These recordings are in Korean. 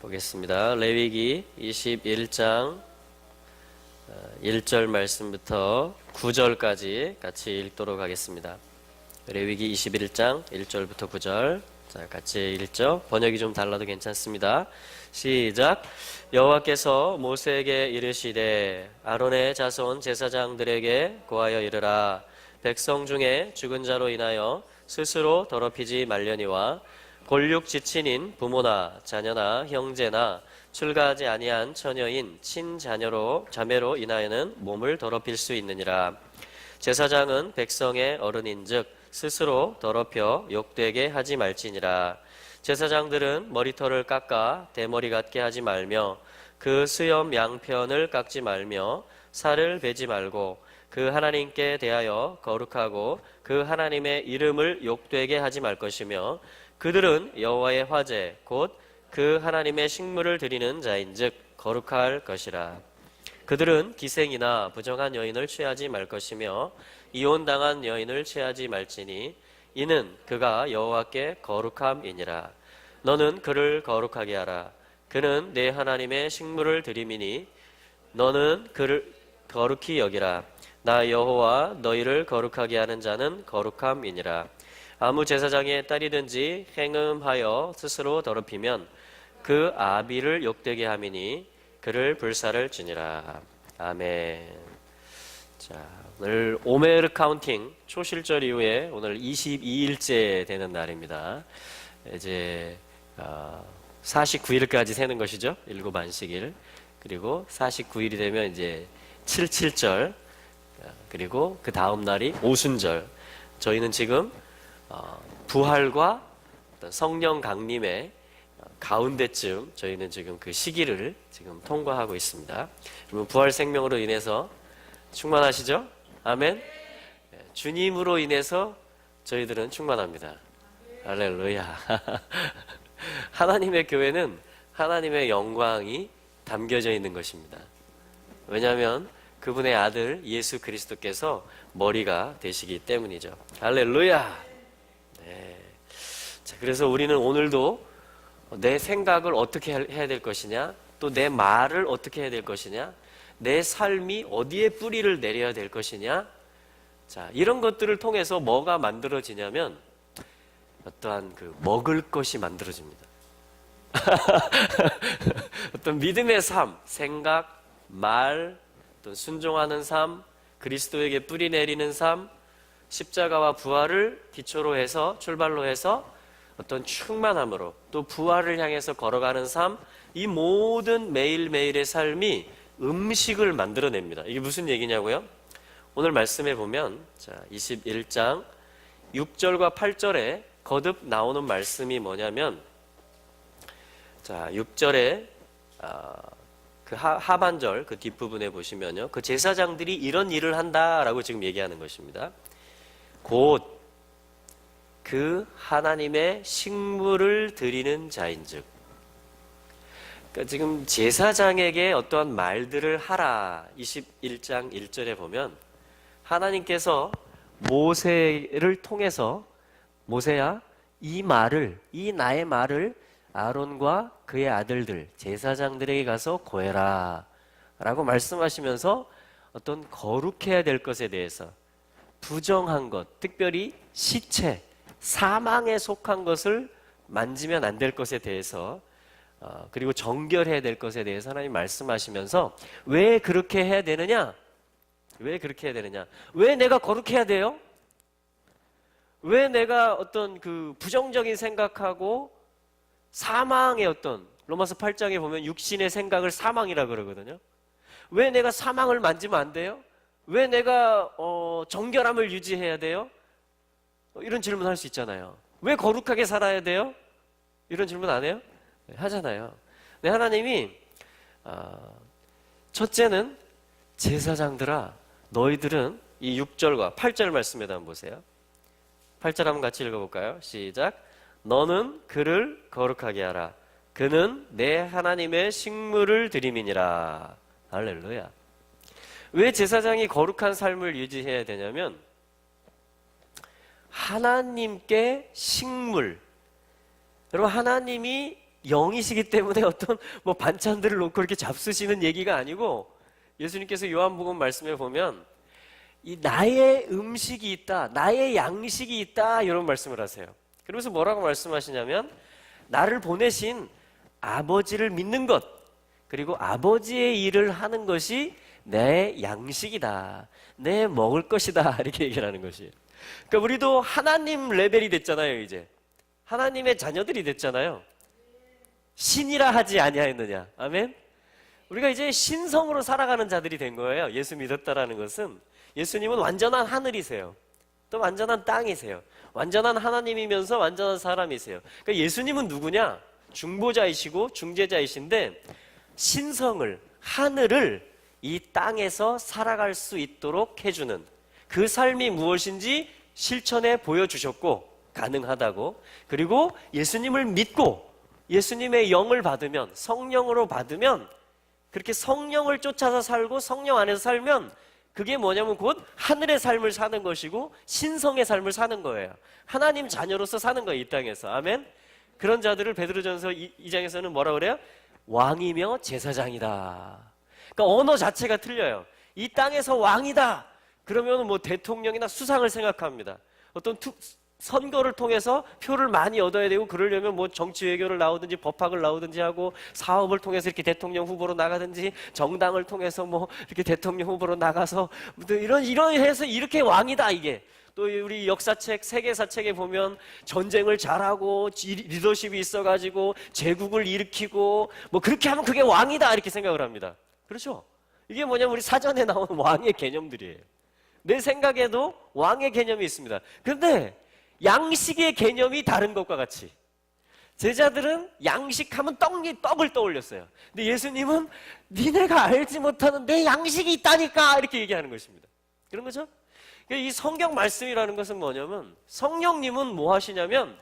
보겠습니다. 레위기 21장 1절 말씀부터 9절까지 같이 읽도록 하겠습니다. 레위기 21장 1절부터 9절. 자, 같이 읽죠. 번역이 좀 달라도 괜찮습니다. 시작. 여호와께서 모세에게 이르시되 아론의 자손 제사장들에게 고하여 이르라. 백성 중에 죽은 자로 인하여 스스로 더럽히지 말려니와 골육 지친인 부모나 자녀나 형제나 출가하지 아니한 처녀인 친자녀로 자매로 인하여는 몸을 더럽힐 수 있느니라. 제사장은 백성의 어른인즉 스스로 더럽혀 욕되게 하지 말지니라. 제사장들은 머리털을 깎아 대머리 같게 하지 말며 그 수염 양편을 깎지 말며 살을 베지 말고 그 하나님께 대하여 거룩하고 그 하나님의 이름을 욕되게 하지 말 것이며 그들은 여호와의 화제 곧 그 하나님의 식물을 드리는 자인즉 거룩할 것이라. 그들은 기생이나 부정한 여인을 취하지 말 것이며 이혼당한 여인을 취하지 말지니 이는 그가 여호와께 거룩함이니라. 너는 그를 거룩하게 하라. 그는 내 하나님의 식물을 드림이니 너는 그를 거룩히 여기라. 나 여호와 너희를 거룩하게 하는 자는 거룩함이니라. 아무 제사장의 딸이든지 행음하여 스스로 더럽히면 그 아비를 욕되게 함이니 그를 불사를 지니라. 아멘. 자, 오늘 오메르 카운팅 초실절 이후에 오늘 22일째 되는 날입니다. 이제 49일까지 세는 것이죠. 일곱 안식일. 그리고 49일이 되면 이제 77절. 그리고 그 다음 날이 오순절. 저희는 지금 부활과 성령 강림의 가운데쯤 저희는 지금 그 시기를 지금 통과하고 있습니다. 여러분 부활 생명으로 인해서 충만하시죠? 아멘. 주님으로 인해서 저희들은 충만합니다. 할렐루야. 하나님의 교회는 하나님의 영광이 담겨져 있는 것입니다. 왜냐하면 그분의 아들 예수 그리스도께서 머리가 되시기 때문이죠. 할렐루야. 네. 자, 그래서 우리는 오늘도 내 생각을 어떻게 해야 될 것이냐, 또 내 말을 어떻게 해야 될 것이냐, 내 삶이 어디에 뿌리를 내려야 될 것이냐. 자, 이런 것들을 통해서 뭐가 만들어지냐면 어떠한 그 먹을 것이 만들어집니다. 어떤 믿음의 삶, 생각, 말, 또 순종하는 삶, 그리스도에게 뿌리 내리는 삶, 십자가와 부활을 기초로 해서 출발로 해서 어떤 충만함으로 또 부활을 향해서 걸어가는 삶, 이 모든 매일매일의 삶이 음식을 만들어냅니다. 이게 무슨 얘기냐고요? 오늘 말씀해 보면 자, 21장 6절과 8절에 거듭 나오는 말씀이 뭐냐면 자, 6절에 그 하반절 그 뒷부분에 보시면요, 그 제사장들이 이런 일을 한다라고 지금 얘기하는 것입니다. 곧 그 하나님의 식물을 드리는 자인즉. 그러니까 지금 제사장에게 어떠한 말들을 하라. 21장 1절에 보면 하나님께서 모세를 통해서 모세야, 이 나의 말을 아론과 그의 아들들 제사장들에게 가서 고해라 라고 말씀하시면서 어떤 거룩해야 될 것에 대해서, 부정한 것, 특별히 시체, 사망에 속한 것을 만지면 안 될 것에 대해서, 그리고 정결해야 될 것에 대해서 하나님 말씀하시면서 왜 그렇게 해야 되느냐? 왜 그렇게 해야 되느냐? 왜 내가 거룩해야 돼요? 왜 내가 어떤 그 부정적인 생각하고 사망의 어떤, 로마서 8장에 보면 육신의 생각을 사망이라 그러거든요. 왜 내가 사망을 만지면 안 돼요? 왜 내가 정결함을 유지해야 돼요? 이런 질문 할 수 있잖아요. 왜 거룩하게 살아야 돼요? 이런 질문 안 해요? 네, 하잖아요. 네, 하나님이 첫째는 제사장들아, 너희들은 이 6절과 8절 말씀에다 한번 보세요. 8절 한번 같이 읽어볼까요? 시작. 너는 그를 거룩하게 하라. 그는 내 하나님의 식물을 드림이니라. 할렐루야. 왜 제사장이 거룩한 삶을 유지해야 되냐면 하나님께 식물, 여러분, 하나님이 영이시기 때문에 어떤 뭐 반찬들을 놓고 이렇게 잡수시는 얘기가 아니고, 예수님께서 요한복음 말씀에 보면 이 나의 음식이 있다, 나의 양식이 있다, 이런 말씀을 하세요. 그러면서 뭐라고 말씀하시냐면, 나를 보내신 아버지를 믿는 것, 그리고 아버지의 일을 하는 것이 내 양식이다, 내 먹을 것이다, 이렇게 얘기를 하는 것이에요. 그러니까 우리도 하나님 레벨이 됐잖아요. 이제 하나님의 자녀들이 됐잖아요. 신이라 하지 아니하였느냐. 아멘. 우리가 이제 신성으로 살아가는 자들이 된 거예요. 예수 믿었다라는 것은, 예수님은 완전한 하늘이세요. 또 완전한 땅이세요. 완전한 하나님이면서 완전한 사람이세요. 그러니까 예수님은 누구냐? 중보자이시고 중재자이신데, 신성을, 하늘을 이 땅에서 살아갈 수 있도록 해주는 그 삶이 무엇인지 실천해 보여주셨고, 가능하다고. 그리고 예수님을 믿고 예수님의 영을 받으면, 성령으로 받으면, 그렇게 성령을 쫓아서 살고 성령 안에서 살면, 그게 뭐냐면 곧 하늘의 삶을 사는 것이고 신성의 삶을 사는 거예요. 하나님 자녀로서 사는 거예요, 이 땅에서. 아멘. 그런 자들을 베드로전서 2장에서는 뭐라 그래요? 왕이며 제사장이다. 그러니까 언어 자체가 틀려요. 이 땅에서 왕이다 그러면 뭐 대통령이나 수상을 생각합니다. 어떤 선거를 통해서 표를 많이 얻어야 되고, 그러려면 뭐 정치 외교를 나오든지 법학을 나오든지 하고, 사업을 통해서 이렇게 대통령 후보로 나가든지, 정당을 통해서 뭐 이렇게 대통령 후보로 나가서 이런 해서 이렇게 왕이다. 이게 또 우리 역사책, 세계사책에 보면 전쟁을 잘하고 리더십이 있어가지고 제국을 일으키고 뭐 그렇게 하면 그게 왕이다, 이렇게 생각을 합니다. 그렇죠? 이게 뭐냐면 우리 사전에 나오는 왕의 개념들이에요. 내 생각에도 왕의 개념이 있습니다. 그런데 양식의 개념이 다른 것과 같이, 제자들은 양식하면 떡을 떠올렸어요. 근데 예수님은 니네가 알지 못하는 내 양식이 있다니까, 이렇게 얘기하는 것입니다. 그런 거죠? 이 성경 말씀이라는 것은 뭐냐면, 성령님은 뭐 하시냐면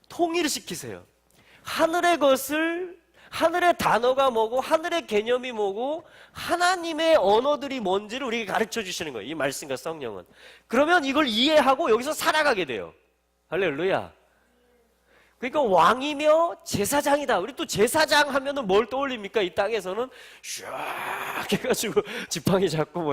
통일시키세요. 하늘의 것을, 하늘의 단어가 뭐고 하늘의 개념이 뭐고 하나님의 언어들이 뭔지를 우리에게 가르쳐 주시는 거예요, 이 말씀과 성령은. 그러면 이걸 이해하고 여기서 살아가게 돼요. 할렐루야. 그러니까 왕이며 제사장이다. 우리 또 제사장 하면은 뭘 떠올립니까? 이 땅에서는 쫙 해가지고 지팡이 잡고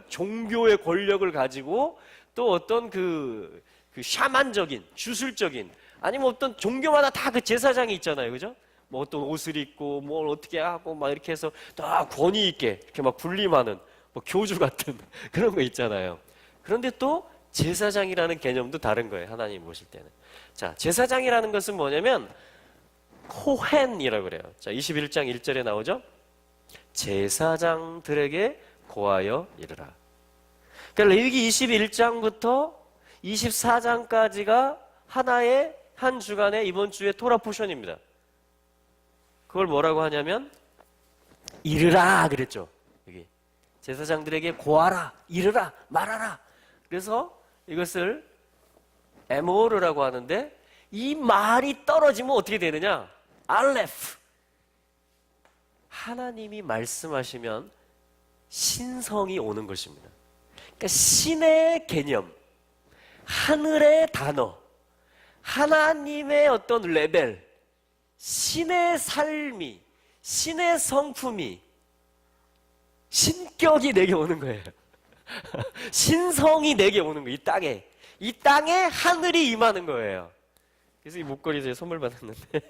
종교의 권력을 가지고 또 어떤 그 샤만적인, 주술적인, 아니면 어떤 종교마다 다 그 제사장이 있잖아요. 그죠? 뭐 어떤 옷을 입고 뭘 어떻게 하고 막 이렇게 해서 다 권위 있게 이렇게 막 군림하는 뭐 교주 같은 그런 거 있잖아요. 그런데 또 제사장이라는 개념도 다른 거예요, 하나님 보실 때는. 자, 제사장이라는 것은 뭐냐면 코헨이라고 그래요. 자, 21장 1절에 나오죠? 제사장들에게 고하여 이르라. 그러니까 레위기 21장부터 24장까지가 하나의 한 주간의 이번 주의 토라 포션입니다. 그걸 뭐라고 하냐면 이르라 그랬죠. 여기 제사장들에게 고하라, 이르라, 말하라. 그래서 이것을 에모르라고 하는데, 이 말이 떨어지면 어떻게 되느냐? 알레프. 하나님이 말씀하시면 신성이 오는 것입니다. 그러니까 신의 개념, 하늘의 단어, 하나님의 어떤 레벨, 신의 삶이, 신의 성품이, 신격이 내게 오는 거예요. 신성이 내게 오는 거예요. 이 땅에 하늘이 임하는 거예요. 그래서 이 목걸이 제가 선물 받았는데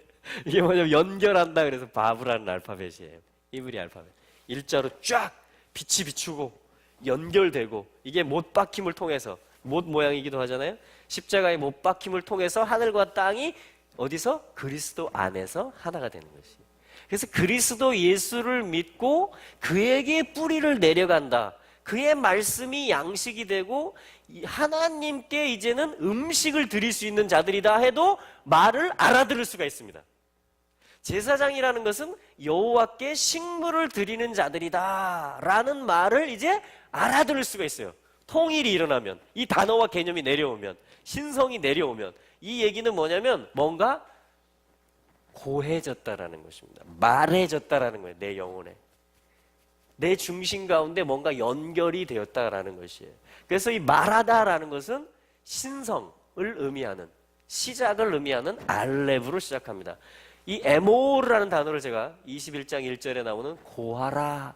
이게 뭐냐면 연결한다 그래서 바브라는 알파벳이에요. 이브리 알파벳. 일자로 쫙 빛이 비추고 연결되고, 이게 못 박힘을 통해서, 못 모양이기도 하잖아요. 십자가의 못 박힘을 통해서 하늘과 땅이 어디서? 그리스도 안에서 하나가 되는 것이. 그래서 그리스도 예수를 믿고 그에게 뿌리를 내려간다. 그의 말씀이 양식이 되고 하나님께 이제는 음식을 드릴 수 있는 자들이다 해도 말을 알아들을 수가 있습니다. 제사장이라는 것은 여호와께 식물을 드리는 자들이다 라는 말을 이제 알아들을 수가 있어요. 통일이 일어나면, 이 단어와 개념이 내려오면, 신성이 내려오면, 이 얘기는 뭐냐면 뭔가 고해졌다라는 것입니다. 말해졌다라는 거예요. 내 영혼에, 내 중심 가운데 뭔가 연결이 되었다라는 것이에요. 그래서 이 말하다라는 것은 신성을 의미하는, 시작을 의미하는 알렙으로 시작합니다. 이 에모르라는 단어를 제가 21장 1절에 나오는 고하라,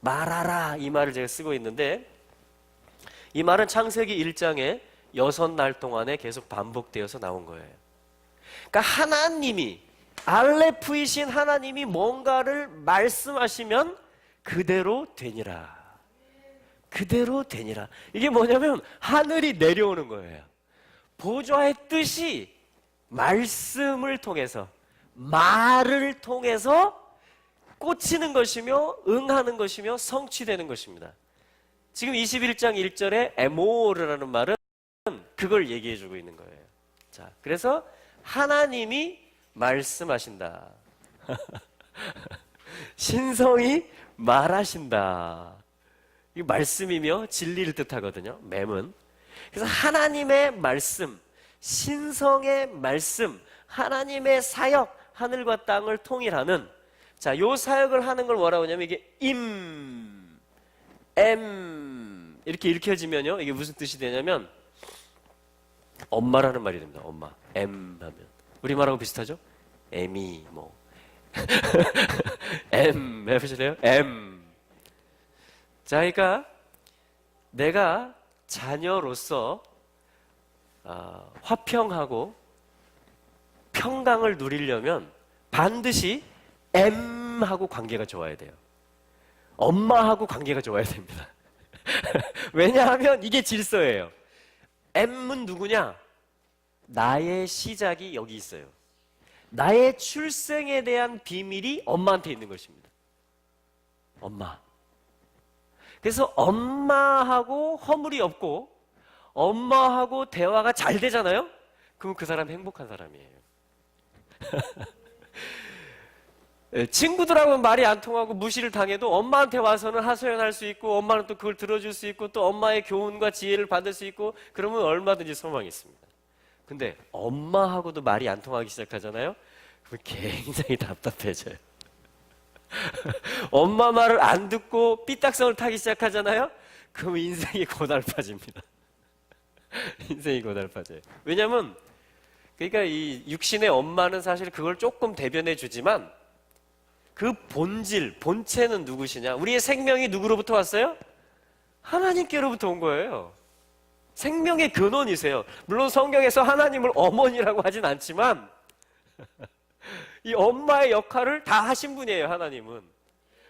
말하라 이 말을 제가 쓰고 있는데, 이 말은 창세기 1장에 6날 동안에 계속 반복되어서 나온 거예요. 그러니까 하나님이, 알레프이신 하나님이 뭔가를 말씀하시면 그대로 되니라. 그대로 되니라. 이게 뭐냐면 하늘이 내려오는 거예요. 보좌의 뜻이 말씀을 통해서, 말을 통해서 꽂히는 것이며 응하는 것이며 성취되는 것입니다. 지금 21장 1절에 에모르라는 말은 그걸 얘기해 주고 있는 거예요. 자, 그래서 하나님이 말씀하신다. 신성이 말하신다. 이 말씀이며 진리를 뜻하거든요. 맴은. 그래서 하나님의 말씀, 신성의 말씀, 하나님의 사역, 하늘과 땅을 통일하는, 자, 요 사역을 하는 걸 뭐라고 하냐면 이게 이렇게 읽혀지면요, 이게 무슨 뜻이 되냐면 엄마라는 말이 됩니다. 엄마. 하면 우리말하고 비슷하죠? M이 뭐 해보실래요? 자, 그러니까 내가 자녀로서 화평하고 평강을 누리려면 반드시 M하고 관계가 좋아야 돼요. 엄마하고 관계가 좋아야 됩니다. 왜냐하면 이게 질서예요. M은 누구냐? 나의 시작이 여기 있어요. 나의 출생에 대한 비밀이 엄마한테 있는 것입니다. 엄마. 그래서 엄마하고 허물이 없고 엄마하고 대화가 잘 되잖아요? 그럼 그 사람 행복한 사람이에요. 친구들하고는 말이 안 통하고 무시를 당해도 엄마한테 와서는 하소연할 수 있고 엄마는 또 그걸 들어줄 수 있고 또 엄마의 교훈과 지혜를 받을 수 있고 그러면 얼마든지 소망이 있습니다. 근데 엄마하고도 말이 안 통하기 시작하잖아요? 그럼 굉장히 답답해져요. 엄마 말을 안 듣고 삐딱선을 타기 시작하잖아요? 그럼 인생이 고달파집니다. 인생이 고달파져요. 왜냐면 그러니까 이 육신의 엄마는 사실 그걸 조금 대변해 주지만 그 본질, 본체는 누구시냐? 우리의 생명이 누구로부터 왔어요? 하나님께로부터 온 거예요. 생명의 근원이세요. 물론 성경에서 하나님을 어머니라고 하진 않지만 이 엄마의 역할을 다 하신 분이에요. 하나님은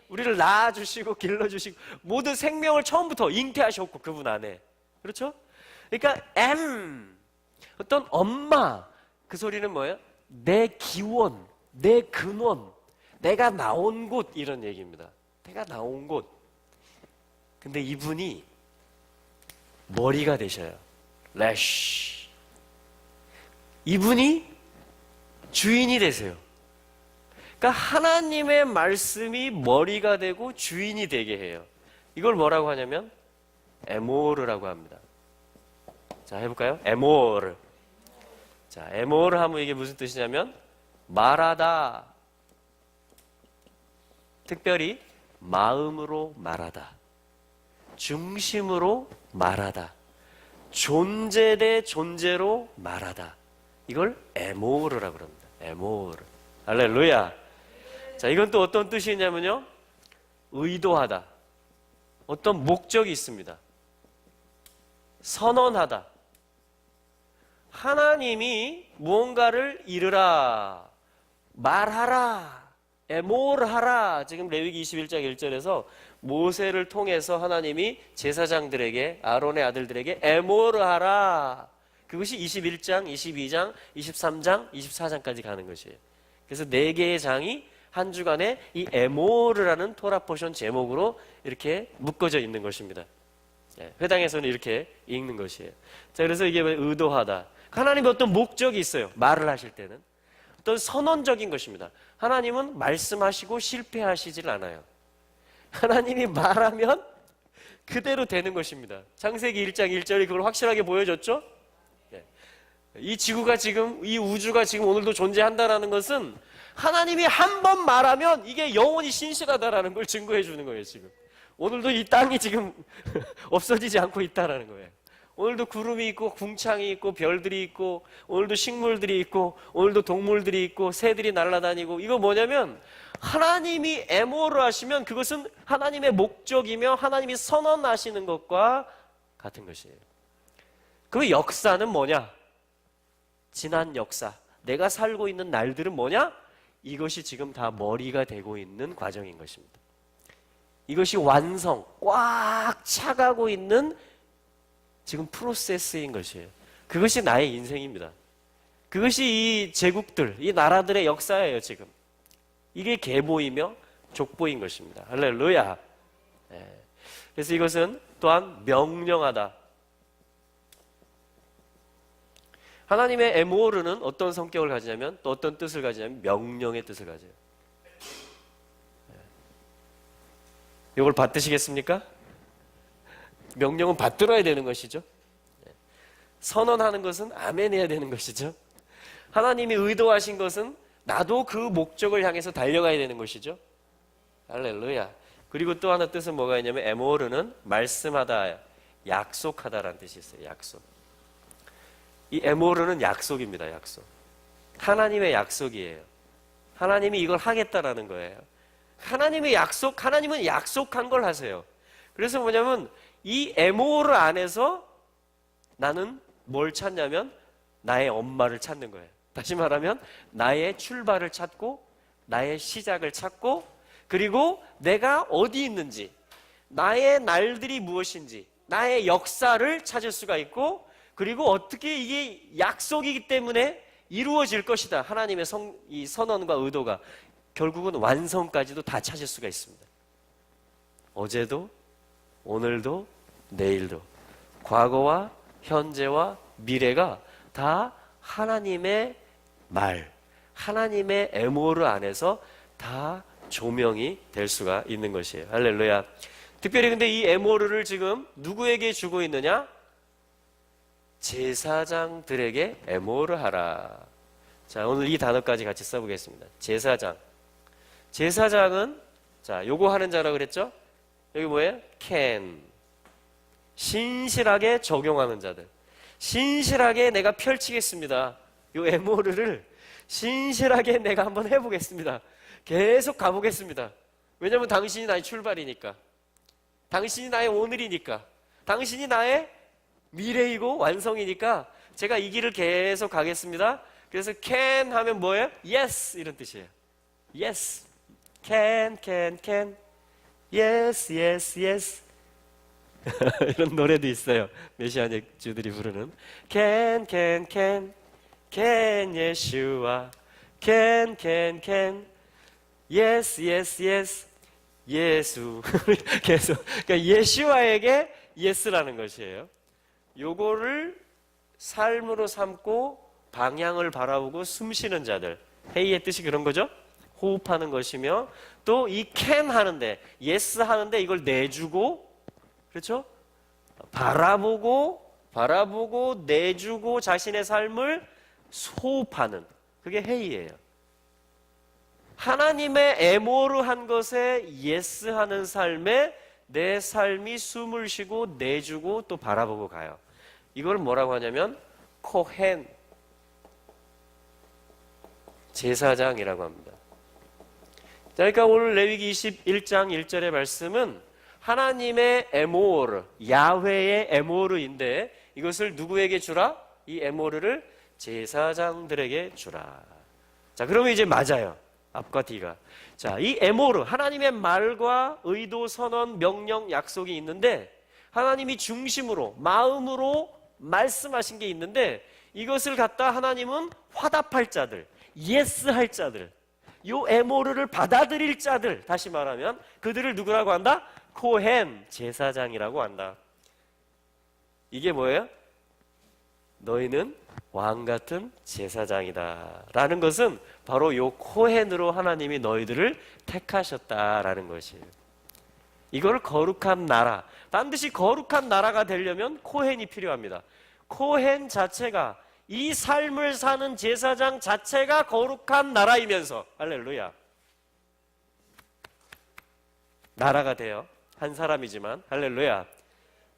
우리를 낳아주시고 길러주시고 모든 생명을 처음부터 잉태하셨고 그분 안에. 그렇죠? 그러니까 어떤 엄마, 그 소리는 뭐예요? 내 기원, 내 근원, 내가 나온 곳, 이런 얘기입니다. 내가 나온 곳. 근데 이분이 머리가 되셔요. 래쉬. 이분이 주인이 되세요. 그러니까 하나님의 말씀이 머리가 되고 주인이 되게 해요. 이걸 뭐라고 하냐면 에모르라고 합니다. 자, 해볼까요? 에모르. 자, 에모르 하면 이게 무슨 뜻이냐면 말하다. 특별히 마음으로 말하다. 중심으로 말하다. 존재 대 존재로 말하다. 이걸 에모르라고 합니다. 에모르. 할렐루야. 자, 이건 또 어떤 뜻이 있냐면요. 의도하다. 어떤 목적이 있습니다. 선언하다. 하나님이 무언가를 이르라, 말하라, 에모르하라. 지금 레위기 21장 1절에서 모세를 통해서 하나님이 제사장들에게, 아론의 아들들에게 에모르하라. 그것이 21장, 22장, 23장, 24장까지 가는 것이에요. 그래서 4개의 장이 한 주간에 이 에모르라는 토라 포션 제목으로 이렇게 묶어져 있는 것입니다. 회당에서는 이렇게 읽는 것이에요. 자, 그래서 이게 의도하다. 하나님의 어떤 목적이 있어요. 말을 하실 때는. 어떤 선언적인 것입니다. 하나님은 말씀하시고 실패하시질 않아요. 하나님이 말하면 그대로 되는 것입니다. 창세기 1장 1절이 그걸 확실하게 보여줬죠? 이 지구가 지금, 이 우주가 지금 오늘도 존재한다라는 것은 하나님이 한 번 말하면 이게 영원히 신실하다라는 걸 증거해 주는 거예요, 지금. 오늘도 이 땅이 지금 없어지지 않고 있다라는 거예요. 오늘도 구름이 있고 궁창이 있고 별들이 있고 오늘도 식물들이 있고 오늘도 동물들이 있고 새들이 날아다니고, 이거 뭐냐면 하나님이 애모를 하시면 그것은 하나님의 목적이며 하나님이 선언하시는 것과 같은 것이에요. 그 역사는 뭐냐? 지난 역사, 내가 살고 있는 날들은 뭐냐? 이것이 지금 다 머리가 되고 있는 과정인 것입니다. 이것이 완성, 꽉 차가고 있는 지금 프로세스인 것이에요. 그것이 나의 인생입니다. 그것이 이 제국들, 이 나라들의 역사예요. 지금 이게 계보이며 족보인 것입니다. 할렐루야. 네. 그래서 이것은 또한 명령하다. 하나님의 에모르는 어떤 성격을 가지냐면, 또 어떤 뜻을 가지냐면 명령의 뜻을 가져요. 이걸 받드시겠습니까? 명령은 받들어야 되는 것이죠. 선언하는 것은 아멘 해야 되는 것이죠. 하나님이 의도하신 것은 나도 그 목적을 향해서 달려가야 되는 것이죠. 할렐루야. 그리고 또 하나 뜻은 뭐가 있냐면, 에모르는 말씀하다, 약속하다라는 뜻이 있어요. 약속. 이 에모르는 약속입니다. 약속. 하나님의 약속이에요. 하나님이 이걸 하겠다라는 거예요. 하나님의 약속, 하나님은 약속한 걸 하세요. 그래서 뭐냐면 이 에모르 안에서 나는 뭘 찾냐면 나의 엄마를 찾는 거예요. 다시 말하면 나의 출발을 찾고 나의 시작을 찾고, 그리고 내가 어디 있는지, 나의 날들이 무엇인지, 나의 역사를 찾을 수가 있고, 그리고 어떻게 이게 약속이기 때문에 이루어질 것이다. 하나님의 이 선언과 의도가 결국은 완성까지도 다 찾을 수가 있습니다. 어제도, 오늘도, 내일도, 과거와 현재와 미래가 다 하나님의 말, 하나님의 에모르 안에서 다 조명이 될 수가 있는 것이에요. 할렐루야. 특별히 근데 이 에모르를 지금 누구에게 주고 있느냐? 제사장들에게 에모르 하라. 자, 오늘 이 단어까지 같이 써보겠습니다. 제사장. 제사장은, 자, 요거 하는 자라고 그랬죠? 여기 뭐예요? can. 신실하게 적용하는 자들. 신실하게 내가 펼치겠습니다. 요 에모르를 신실하게 내가 한번 해보겠습니다. 계속 가보겠습니다. 왜냐하면 당신이 나의 출발이니까. 당신이 나의 오늘이니까. 당신이 나의 미래이고 완성이니까 제가 이 길을 계속 가겠습니다. 그래서 can 하면 뭐예요? yes 이런 뜻이에요. yes. can. yes, yes, yes. 이런 노래도 있어요. 메시아닉주들이 부르는 can 예수와 can yes, yes, yes. 예수. 계속 그러니까 예수와에게 yes라는 것이에요. 요거를 삶으로 삼고 방향을 바라보고 숨쉬는 자들, 헤이의 뜻이 그런 거죠. 호흡하는 것이며, 또 이 can 하는데, yes 하는데 이걸 내주고, 그렇죠? 바라보고 내주고 자신의 삶을 호흡하는, 그게 헤이예요. 하나님의 에모르 한 것에 yes 하는 삶에 내 삶이 숨을 쉬고 내주고 또 바라보고 가요. 이걸 뭐라고 하냐면 코헨, 제사장이라고 합니다. 자, 그러니까 오늘 레위기 21장 1절의 말씀은 하나님의 에모르, 야훼의 에모르인데 이것을 누구에게 주라? 이 에모르를 제사장들에게 주라. 자, 그러면 이제 맞아요. 앞과 뒤가. 자, 이 에모르, 하나님의 말과 의도, 선언, 명령, 약속이 있는데 하나님이 중심으로, 마음으로 말씀하신 게 있는데 이것을 갖다 하나님은 화답할 자들, 예스 할 자들, 요 에모르를 받아들일 자들, 다시 말하면 그들을 누구라고 한다? 코헨, 제사장이라고 한다. 이게 뭐예요? 너희는 왕 같은 제사장이다 라는 것은 바로 요 코헨으로 하나님이 너희들을 택하셨다라는 것이에요. 이걸 거룩한 나라, 반드시 거룩한 나라가 되려면 코헨이 필요합니다. 코헨 자체가, 이 삶을 사는 제사장 자체가 거룩한 나라이면서, 할렐루야, 나라가 돼요. 한 사람이지만, 할렐루야,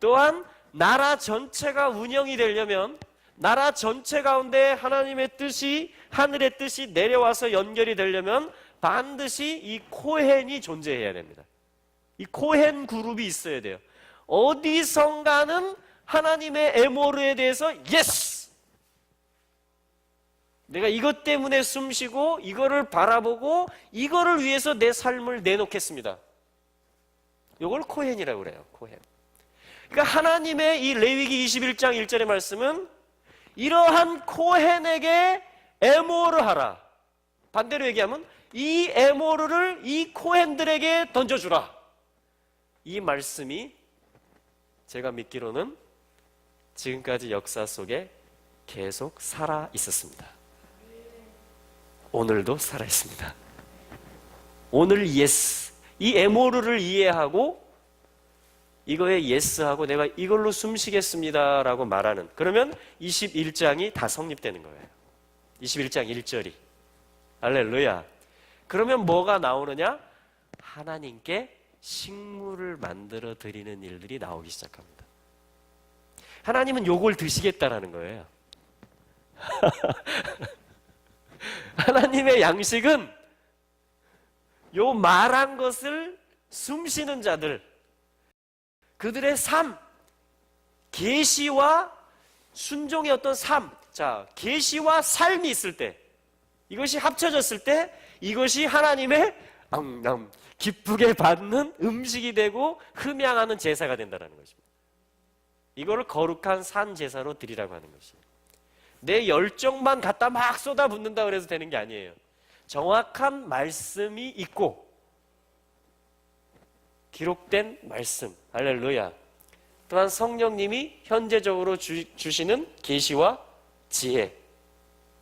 또한 나라 전체가 운영이 되려면, 나라 전체 가운데 하나님의 뜻이, 하늘의 뜻이 내려와서 연결이 되려면 반드시 이 코헨이 존재해야 됩니다. 이 코헨 그룹이 있어야 돼요. 어디선가는 하나님의 에모르에 대해서 예스! 내가 이것 때문에 숨쉬고 이거를 바라보고 이거를 위해서 내 삶을 내놓겠습니다. 이걸 코헨이라고 그래요. 코헨. 그러니까 하나님의 이 레위기 21장 1절의 말씀은 이러한 코헨에게 에모르 하라. 반대로 얘기하면 이 에모르를 이 코헨들에게 던져주라. 이 말씀이 제가 믿기로는 지금까지 역사 속에 계속 살아 있었습니다. 오늘도 살아 있습니다. 오늘 예스, 이 에모르를 이해하고 이거에 예스하고 내가 이걸로 숨쉬겠습니다 라고 말하는, 그러면 21장이 다 성립되는 거예요. 21장 1절이. 할렐루야. 그러면 뭐가 나오느냐? 하나님께 식물을 만들어 드리는 일들이 나오기 시작합니다. 하나님은 요걸 드시겠다라는 거예요. 하나님의 양식은 요 말한 것을 숨쉬는 자들, 그들의 삶, 계시와 순종의 어떤 삶, 자, 계시와 삶이 있을 때, 이것이 합쳐졌을 때 이것이 하나님의 기쁘게 받는 음식이 되고 흠양하는 제사가 된다는 것입니다. 이거를 거룩한 산 제사로 드리라고 하는 것입니다. 내 열정만 갖다 막 쏟아붓는다 그래서 되는 게 아니에요. 정확한 말씀이 있고 기록된 말씀, 할렐루야. 또한 성령님이 현재적으로 주시는 계시와 지혜,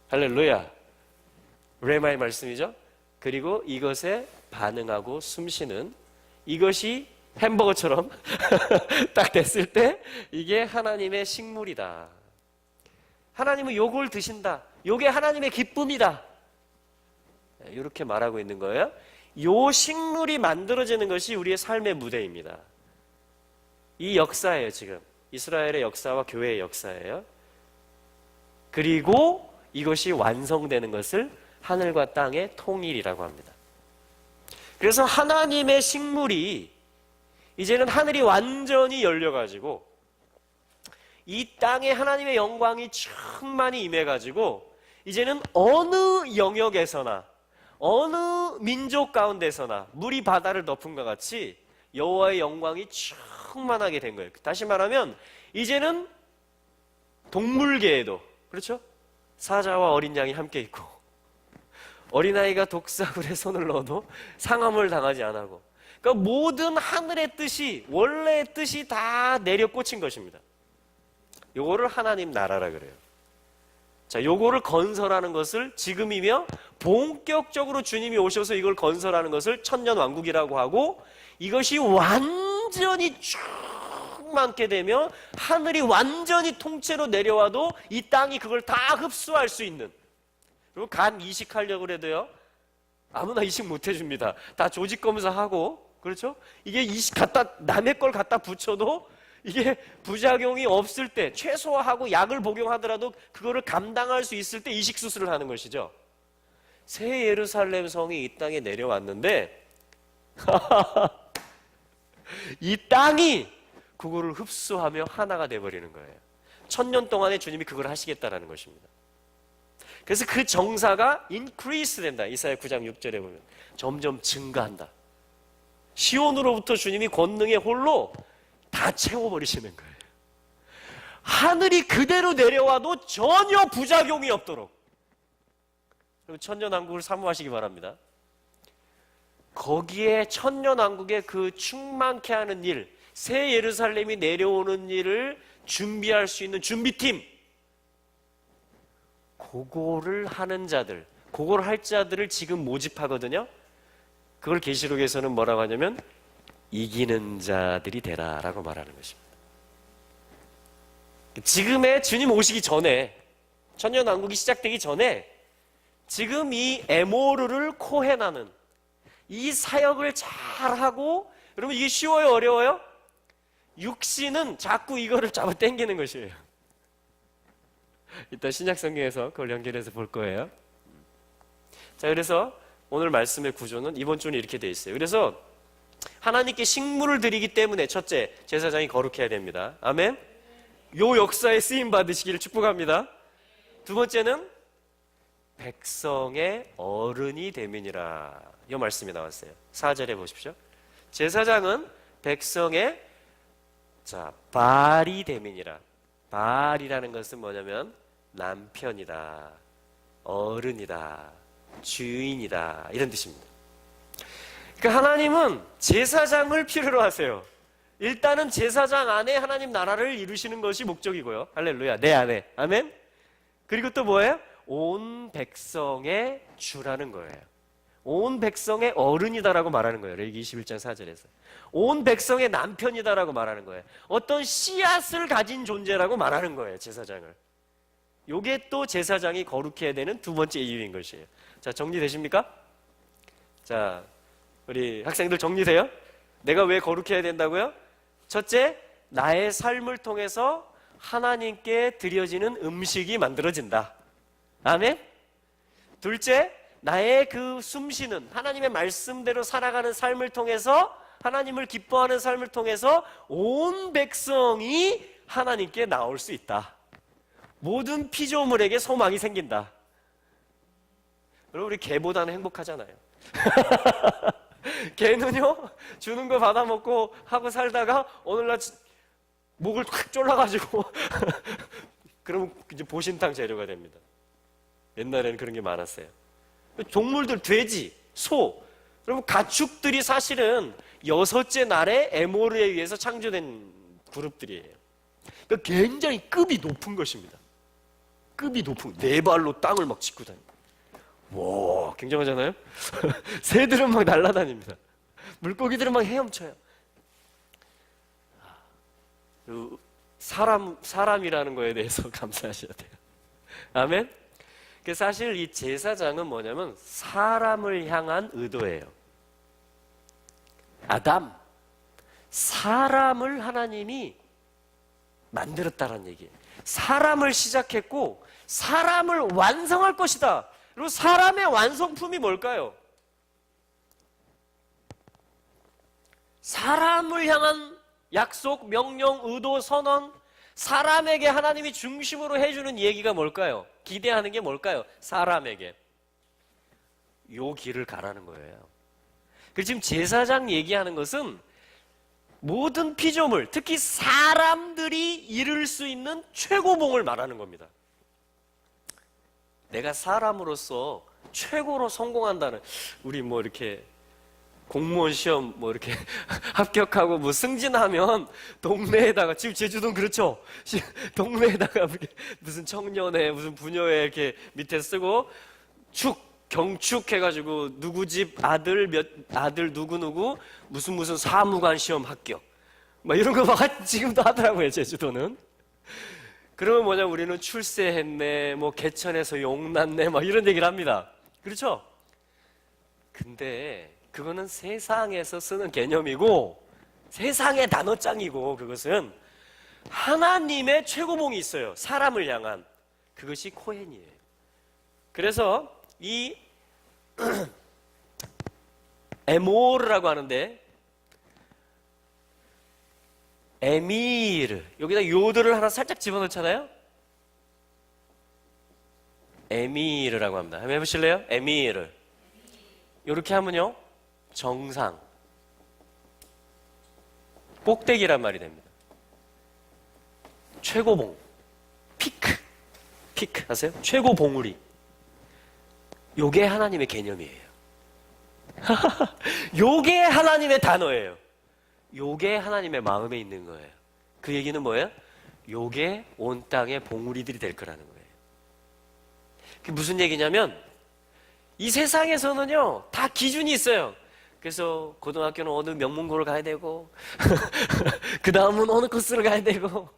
할렐루야. 레마의 말씀이죠. 그리고 이것에 반응하고 숨쉬는, 이것이 햄버거처럼 딱 됐을 때 이게 하나님의 식물이다. 하나님은 요걸 드신다. 요게 하나님의 기쁨이다. 이렇게 말하고 있는 거예요. 요 식물이 만들어지는 것이 우리의 삶의 무대입니다. 이 역사예요. 지금 이스라엘의 역사와 교회의 역사예요. 그리고 이것이 완성되는 것을 하늘과 땅의 통일이라고 합니다. 그래서 하나님의 식물이 이제는 하늘이 완전히 열려가지고 이 땅에 하나님의 영광이 충만히 임해가지고 이제는 어느 영역에서나 어느 민족 가운데서나 물이 바다를 덮은 것 같이 여호와의 영광이 충만하게 된 거예요. 다시 말하면 이제는 동물계에도, 그렇죠? 사자와 어린 양이 함께 있고 어린아이가 독사굴에 손을 넣어도 상함을 당하지 않고, 그러니까 모든 하늘의 뜻이, 원래의 뜻이 다 내려 꽂힌 것입니다. 요거를 하나님 나라라 그래요. 자, 요거를 건설하는 것을 지금이며 본격적으로 주님이 오셔서 이걸 건설하는 것을 천년왕국이라고 하고, 이것이 완전히 충만케 되며 하늘이 완전히 통째로 내려와도 이 땅이 그걸 다 흡수할 수 있는, 그리고 간 이식하려고 해도요 아무나 이식 못 해줍니다. 다 조직 검사하고, 그렇죠? 이게 이식 갖다 남의 걸 갖다 붙여도 이게 부작용이 없을 때, 최소화하고 약을 복용하더라도 그거를 감당할 수 있을 때 이식 수술을 하는 것이죠. 새 예루살렘 성이 이 땅에 내려왔는데 이 땅이 그거를 흡수하며 하나가 돼버리는 거예요. 1000년 동안에 주님이 그걸 하시겠다라는 것입니다. 그래서 그 정사가 increase 된다. 이사야 9장 6절에 보면 점점 증가한다. 시온으로부터 주님이 권능의 홀로 다 채워버리시는 거예요. 하늘이 그대로 내려와도 전혀 부작용이 없도록. 그럼 천년왕국을 사모하시기 바랍니다. 거기에 천년왕국의 그 충만케 하는 일, 새 예루살렘이 내려오는 일을 준비할 수 있는 준비팀, 그거를 하는 자들, 그걸 할 자들을 지금 모집하거든요. 그걸 계시록에서는 뭐라고 하냐면 이기는 자들이 되라 라고 말하는 것입니다. 지금의 주님 오시기 전에, 천년왕국이 시작되기 전에 지금 이 에모르를 코헨하는 이 사역을 잘하고, 여러분 이게 쉬워요 어려워요? 육신은 자꾸 이거를 잡아 당기는 것이에요. 이따 신약성경에서 그걸 연결해서 볼 거예요. 자, 그래서 오늘 말씀의 구조는 이번 주는 이렇게 되어 있어요. 그래서 하나님께 식물을 드리기 때문에 첫째, 제사장이 거룩해야 됩니다. 아멘. 요 역사에 쓰임 받으시기를 축복합니다. 두 번째는 백성의 어른이 됨이니라. 이 말씀이 나왔어요. 4절에 보십시오. 제사장은 백성의 발이 됨이니라. 발이라는 것은 뭐냐면 남편이다, 어른이다, 주인이다, 이런 뜻입니다. 그러니까 하나님은 제사장을 필요로 하세요. 일단은 제사장 안에 하나님 나라를 이루시는 것이 목적이고요. 할렐루야. 내 안에. 아멘. 그리고 또 뭐예요? 온 백성의 주라는 거예요. 온 백성의 어른이다라고 말하는 거예요. 레위기 21장 4절에서. 온 백성의 남편이다라고 말하는 거예요. 어떤 씨앗을 가진 존재라고 말하는 거예요. 제사장을. 요게 또 제사장이 거룩해야 되는 두 번째 이유인 것이에요. 자, 정리되십니까? 자, 우리 학생들 정리돼요? 내가 왜 거룩해야 된다고요? 첫째, 나의 삶을 통해서 하나님께 드려지는 음식이 만들어진다. 아멘? 둘째, 나의 그 숨쉬는 하나님의 말씀대로 살아가는 삶을 통해서 하나님을 기뻐하는 삶을 통해서 온 백성이 하나님께 나올 수 있다. 모든 피조물에게 소망이 생긴다. 여러분, 우리 개보다는 행복하잖아요. 개는요, 주는 거 받아먹고 하고 살다가 어느날 목을 확 졸라가지고 그러면 이제 보신탕 재료가 됩니다. 옛날에는 그런 게 많았어요. 동물들, 돼지, 소, 여러분 가축들이 사실은 여섯째 날에 에모르에 의해서 창조된 그룹들이에요. 그러니까 굉장히 급이 높은 것입니다. 급이 높은, 네 발로 땅을 막 짚고 다닙니다. 와, 굉장하잖아요? 새들은 막 날아다닙니다. 물고기들은 막 헤엄쳐요. 사람이라는 거에 대해서 감사하셔야 돼요. 아멘? 사실 이 제사장은 뭐냐면 사람을 향한 의도예요. 아담, 사람을 하나님이 만들었다는 얘기예요. 사람을 시작했고 사람을 완성할 것이다. 그리고 사람의 완성품이 뭘까요? 사람을 향한 약속, 명령, 의도, 선언, 사람에게 하나님이 중심으로 해주는 얘기가 뭘까요? 기대하는 게 뭘까요? 사람에게 요 길을 가라는 거예요. 그리고 지금 제사장 얘기하는 것은 모든 피조물, 특히 사람들이 이룰 수 있는 최고봉을 말하는 겁니다. 내가 사람으로서 최고로 성공한다는, 우리 뭐 이렇게 공무원 시험 뭐 이렇게 합격하고 뭐 승진하면 동네에다가, 지금 제주도는 그렇죠? 동네에다가 무슨 청년회, 무슨 부녀회 이렇게 밑에 쓰고 경축 해가지고 누구 집 아들 누구 무슨 사무관 시험 합격 막 이런 거 막 지금도 하더라고요. 제주도는. 그러면 뭐냐, 우리는 출세했네, 뭐 개천에서 용났네, 막 이런 얘기를 합니다. 그렇죠? 근데 그거는 세상에서 쓰는 개념이고 세상의 단어장이고, 그것은 하나님의 최고봉이 있어요. 사람을 향한. 그것이 코헨이에요. 그래서 이 에모르라고 하는데, 에미르, 여기다 요들을 하나 살짝 집어넣잖아요. 에미르라고 합니다. 한번 해보실래요? 에미르. 이렇게 하면요, 정상, 꼭대기란 말이 됩니다. 최고봉, 피크 아세요? 최고 봉우리. 요게 하나님의 개념이에요. 요게 하나님의 단어예요. 요게 하나님의 마음에 있는 거예요. 그 얘기는 뭐예요? 요게 온 땅의 봉우리들이 될 거라는 거예요. 그게 무슨 얘기냐면, 이 세상에서는요 다 기준이 있어요. 그래서 고등학교는 어느 명문고를 가야 되고 그 다음은 어느 코스를 가야 되고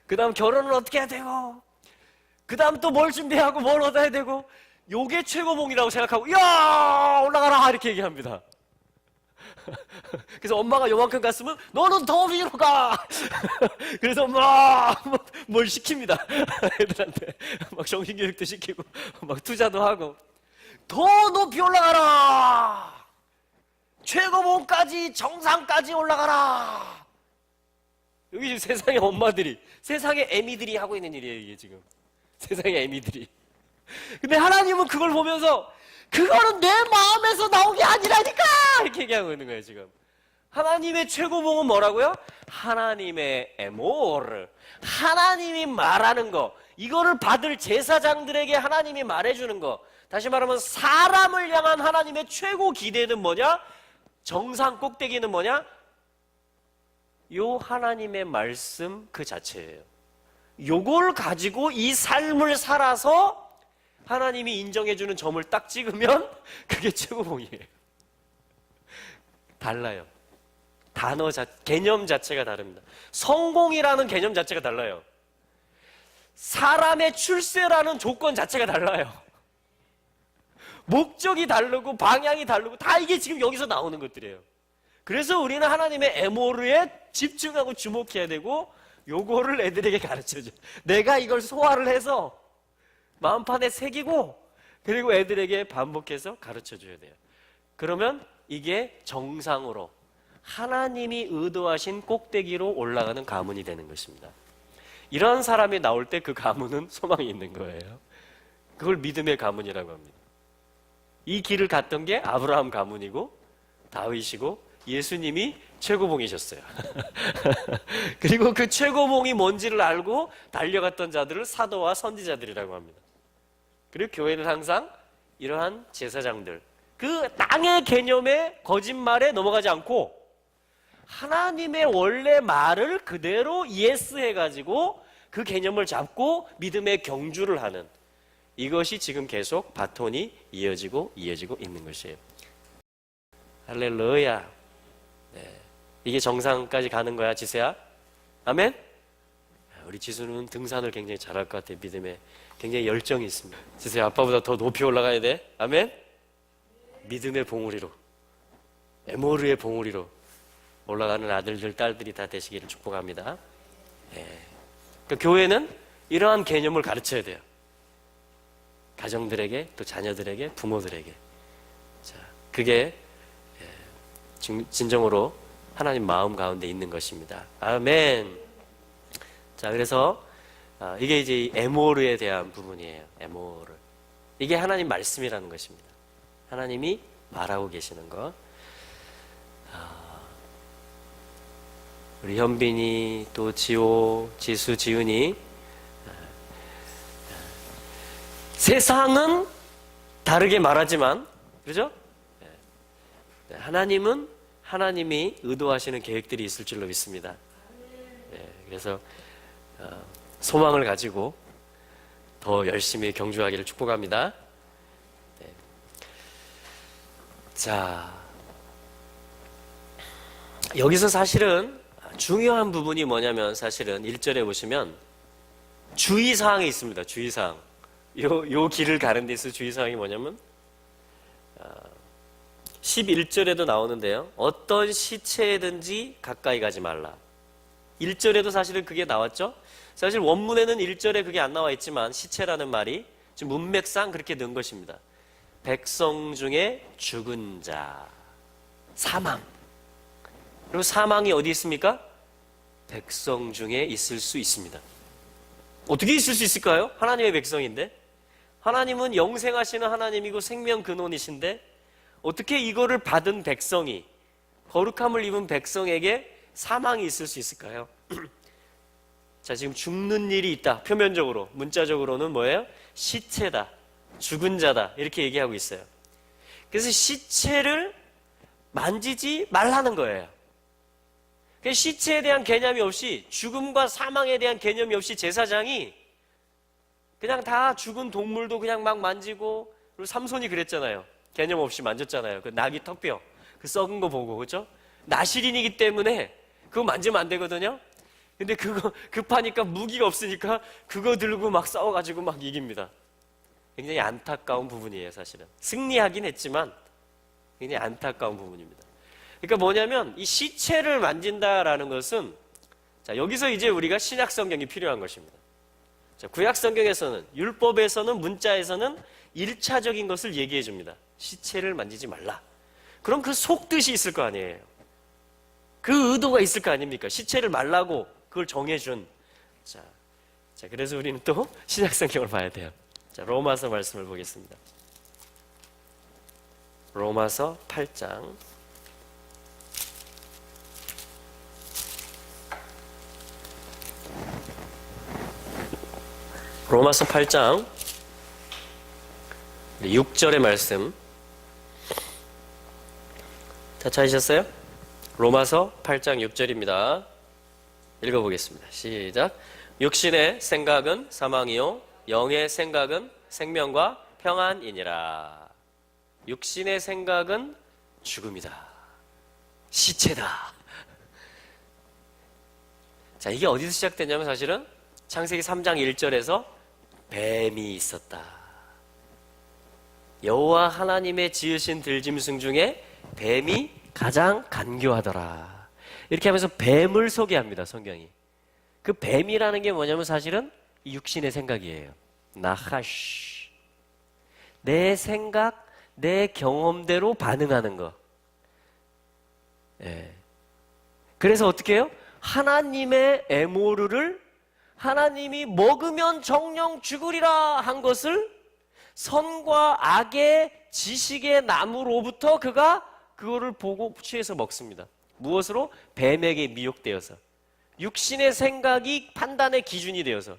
그 다음 결혼은 어떻게 해야 되고 그 다음 또 뭘 준비하고 뭘 얻어야 되고, 요게 최고봉이라고 생각하고 야 올라가라 이렇게 얘기합니다. 그래서 엄마가 요만큼 갔으면 너는 더 위로 가. 그래서 막 뭘 시킵니다. 애들한테 막 정신교육도 시키고 막 투자도 하고 더 높이 올라가라. 최고봉까지 정상까지 올라가라. 여기 지금 세상의 엄마들이, 세상의 애미들이 하고 있는 일이에요, 이게 지금. 세상의 애미들이. 근데 하나님은 그걸 보면서 그거는 내 마음에서 나온 게 아니라니까! 이렇게 얘기하고 있는 거예요, 지금. 하나님의 최고봉은 뭐라고요? 하나님의 에모르. 하나님이 말하는 거. 이거를 받을 제사장들에게 하나님이 말해주는 거. 다시 말하면 사람을 향한 하나님의 최고 기대는 뭐냐? 정상 꼭대기는 뭐냐? 요 하나님의 말씀 그 자체예요. 요걸 가지고 이 삶을 살아서 하나님이 인정해주는 점을 딱 찍으면 그게 최고봉이에요. 달라요. 개념 자체가 다릅니다. 성공이라는 개념 자체가 달라요. 사람의 출세라는 조건 자체가 달라요. 목적이 다르고 방향이 다르고 다 이게 지금 여기서 나오는 것들이에요. 그래서 우리는 하나님의 에모르에 집중하고 주목해야 되고 요거를 애들에게 가르쳐줘. 내가 이걸 소화를 해서 마음판에 새기고 그리고 애들에게 반복해서 가르쳐줘야 돼요. 그러면 이게 정상으로 하나님이 의도하신 꼭대기로 올라가는 가문이 되는 것입니다. 이런 사람이 나올 때 그 가문은 소망이 있는 거예요. 그걸 믿음의 가문이라고 합니다. 이 길을 갔던 게 아브라함 가문이고 다윗이고 예수님이 최고봉이셨어요. 그리고 그 최고봉이 뭔지를 알고 달려갔던 자들을 사도와 선지자들이라고 합니다. 그리고 교회는 항상 이러한 제사장들, 그 땅의 개념의 거짓말에 넘어가지 않고 하나님의 원래 말을 그대로 예스해가지고 그 개념을 잡고 믿음의 경주를 하는, 이것이 지금 계속 바톤이 이어지고 있는 것이에요. 할렐루야. 네. 이게 정상까지 가는 거야, 지세야? 아멘? 우리 지수는 등산을 굉장히 잘할 것 같아요. 믿음에 굉장히 열정이 있습니다. 지세야, 아빠보다 더 높이 올라가야 돼. 아멘? 믿음의 봉우리로, 에모르의 봉우리로 올라가는 아들들, 딸들이 다 되시기를 축복합니다. 네. 그러니까 교회는 이러한 개념을 가르쳐야 돼요. 가정들에게, 또 자녀들에게, 부모들에게. 자, 그게 진정으로 하나님 마음 가운데 있는 것입니다. 아멘. 자, 그래서 이게 이제 에모르에 대한 부분이에요. 에모르. 이게 하나님 말씀이라는 것입니다. 하나님이 말하고 계시는 것. 우리 현빈이, 또 지호, 지수, 지은이, 세상은 다르게 말하지만, 그죠? 하나님은 하나님이 의도하시는 계획들이 있을 줄로 믿습니다. 그래서 소망을 가지고 더 열심히 경주하기를 축복합니다. 자, 여기서 사실은 중요한 부분이 뭐냐면, 사실은 1절에 보시면 주의사항이 있습니다. 주의사항. 요 길을 가는 데 있어 주의사항이 뭐냐면 11절에도 나오는데요. 어떤 시체에든지 가까이 가지 말라. 1절에도 사실은 그게 나왔죠. 사실 원문에는 1절에 그게 안 나와 있지만 시체라는 말이 지금 문맥상 그렇게 넣은 것입니다. 백성 중에 죽은 자, 사망. 그리고 사망이 어디 있습니까? 백성 중에 있을 수 있습니다. 어떻게 있을 수 있을까요? 하나님의 백성인데, 하나님은 영생하시는 하나님이고 생명 근원이신데 어떻게 이거를 받은 백성이, 거룩함을 입은 백성에게 사망이 있을 수 있을까요? 자, 지금 죽는 일이 있다. 표면적으로, 문자적으로는 뭐예요? 시체다, 죽은 자다, 이렇게 얘기하고 있어요. 그래서 시체를 만지지 말라는 거예요. 시체에 대한 개념이 없이, 죽음과 사망에 대한 개념이 없이 제사장이 그냥 다 죽은 동물도 그냥 막 만지고, 그리고 삼손이 그랬잖아요. 개념 없이 만졌잖아요. 그 나귀 턱뼈, 그 썩은 거 보고, 그렇죠? 나실인이기 때문에 그거 만지면 안 되거든요. 근데 그거 급하니까, 무기가 없으니까 그거 들고 막 싸워가지고 막 이깁니다. 굉장히 안타까운 부분이에요, 사실은. 승리하긴 했지만 굉장히 안타까운 부분입니다. 그러니까 뭐냐면 이 시체를 만진다라는 것은, 자, 여기서 이제 우리가 신약 성경이 필요한 것입니다. 자, 구약 성경에서는, 율법에서는, 문자에서는 1차적인 것을 얘기해 줍니다. 시체를 만지지 말라. 그럼 그 속뜻이 있을 거 아니에요. 그 의도가 있을 거 아닙니까? 시체를 말라고 그걸 정해준. 자, 그래서 우리는 또 신약 성경을 봐야 돼요. 자, 로마서 말씀을 보겠습니다. 로마서 8장. 로마서 8장 6절의 말씀. 다 찾으셨어요? 로마서 8장 6절입니다. 읽어보겠습니다. 시작. 육신의 생각은 사망이요 영의 생각은 생명과 평안이니라. 육신의 생각은 죽음이다. 시체다. 자, 이게 어디서 시작됐냐면 사실은 창세기 3장 1절에서 뱀이 있었다. 여호와 하나님의 지으신 들짐승 중에 뱀이 가장 간교하더라. 이렇게 하면서 뱀을 소개합니다, 성경이. 그 뱀이라는 게 뭐냐면 사실은 육신의 생각이에요. 나하쉬. 내 생각, 내 경험대로 반응하는 거. 예. 그래서 어떻게 해요? 하나님의 에모르를 하나님이 먹으면 정령 죽으리라 한 것을 선과 악의 지식의 나무로부터 그가 그거를 보고 취해서 먹습니다. 무엇으로? 뱀에게 미혹되어서. 육신의 생각이 판단의 기준이 되어서,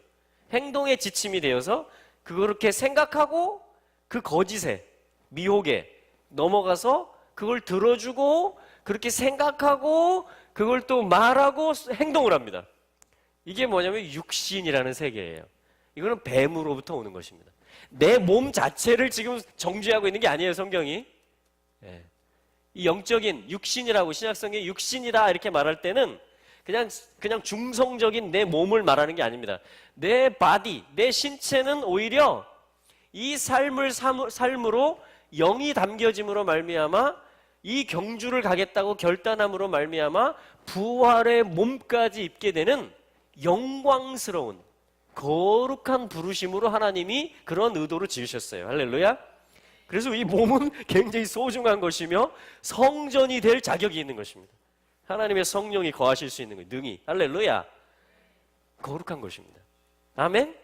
행동의 지침이 되어서 그렇게 생각하고 그 거짓에, 미혹에 넘어가서 그걸 들어주고 그렇게 생각하고 그걸 또 말하고 행동을 합니다. 이게 뭐냐면 육신이라는 세계예요. 이거는 뱀으로부터 오는 것입니다. 내 몸 자체를 지금 정죄하고 있는 게 아니에요, 성경이. 예. 이 영적인 육신이라고 신약성경에 육신이다 이렇게 말할 때는 그냥 중성적인 내 몸을 말하는 게 아닙니다. 내 바디, 내 신체는 오히려 이 삶으로 영이 담겨짐으로 말미암아 이 경주를 가겠다고 결단함으로 말미암아 부활의 몸까지 입게 되는 영광스러운 거룩한 부르심으로 하나님이 그런 의도로 지으셨어요. 할렐루야. 그래서 이 몸은 굉장히 소중한 것이며 성전이 될 자격이 있는 것입니다. 하나님의 성령이 거하실 수 있는 거예요. 능히. 할렐루야. 거룩한 것입니다. 아멘.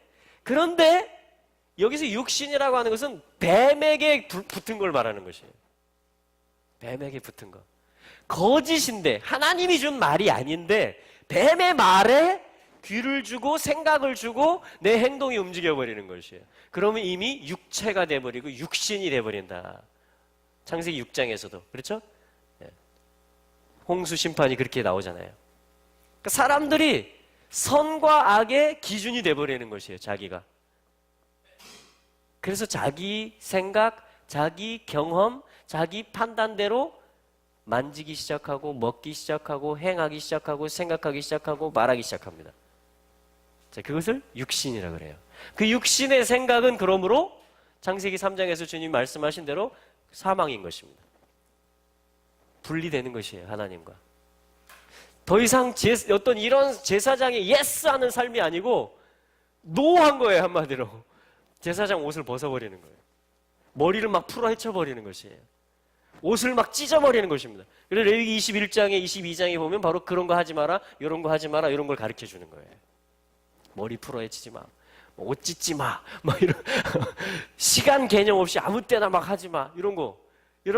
그런데 여기서 육신이라고 하는 것은 뱀에게 붙은 걸 말하는 것이에요. 뱀에게 붙은 거. 거짓인데 하나님이 준 말이 아닌데 뱀의 말에 귀를 주고 생각을 주고 내 행동이 움직여버리는 것이에요. 그러면 이미 육체가 돼버리고 육신이 돼버린다. 창세기 6장에서도 그렇죠? 홍수 심판이 그렇게 나오잖아요. 그러니까 사람들이 선과 악의 기준이 돼버리는 것이에요. 자기가. 그래서 자기 생각, 자기 경험, 자기 판단대로 만지기 시작하고 먹기 시작하고 행하기 시작하고 생각하기 시작하고 말하기 시작합니다. 자, 그것을 육신이라 그래요. 그 육신의 생각은 그러므로 창세기 3장에서 주님 말씀하신 대로 사망인 것입니다. 분리되는 것이에요, 하나님과. 더 이상 어떤 이런 제사장의 예스 하는 삶이 아니고 노 한 거예요, 한마디로. 제사장 옷을 벗어버리는 거예요. 머리를 막 풀어 헤쳐버리는 것이에요. 옷을 막 찢어버리는 것입니다. 그래서 레위기 21장에 22장에 보면 바로 그런 거 하지 마라, 이런 거 하지 마라, 이런 걸 가르쳐 주는 거예요. 머리 풀어 헤치지 마, 옷 찢지 마, 막 이런 시간 개념 없이 아무 때나 막 하지 마, 이런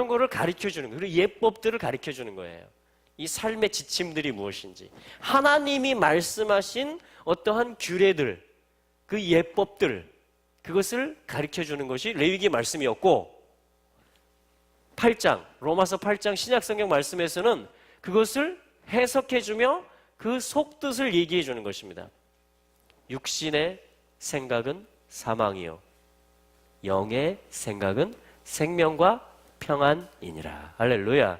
거를 가르쳐 주는 거예요. 그리고 예법들을 가르쳐 주는 거예요. 이 삶의 지침들이 무엇인지, 하나님이 말씀하신 어떠한 규례들, 그 예법들, 그것을 가르쳐 주는 것이 레위기 말씀이었고, 8장, 로마서 8장 신약성경 말씀에서는 그것을 해석해 주며 그 속뜻을 얘기해 주는 것입니다. 육신의 생각은 사망이요 영의 생각은 생명과 평안이니라. 할렐루야.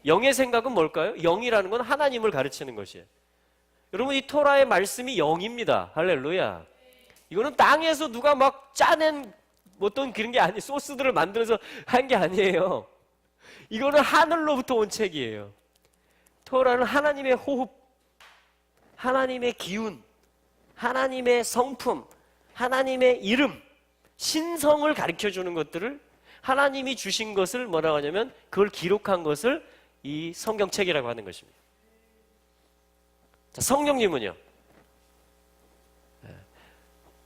영의 생각은 뭘까요? 영이라는 건 하나님을 가르치는 것이에요. 여러분, 이 토라의 말씀이 영입니다. 할렐루야. 이거는 땅에서 누가 막 짜낸 어떤 그런 게 아니, 소스들을 만들어서 한 게 아니에요. 이거는 하늘로부터 온 책이에요. 토라는 하나님의 호흡, 하나님의 기운, 하나님의 성품, 하나님의 이름, 신성을 가르쳐주는 것들을 하나님이 주신 것을 뭐라고 하냐면 그걸 기록한 것을 이 성경책이라고 하는 것입니다. 자, 성령님은요,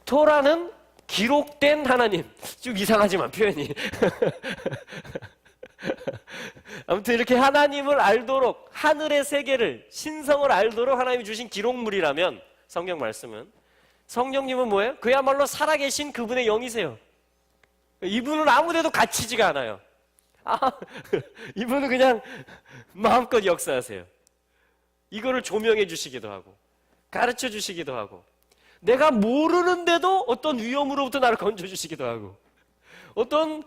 토라는 기록된 하나님. 좀 이상하지만 표현이 아무튼 이렇게 하나님을 알도록, 하늘의 세계를, 신성을 알도록 하나님이 주신 기록물이라면 성경 말씀은, 성령님은 뭐예요? 그야말로 살아계신 그분의 영이세요. 이분은 아무데도 갇히지가 않아요. 이분은 그냥 마음껏 역사하세요. 이거를 조명해 주시기도 하고 가르쳐 주시기도 하고, 내가 모르는데도 어떤 위험으로부터 나를 건져주시기도 하고, 어떤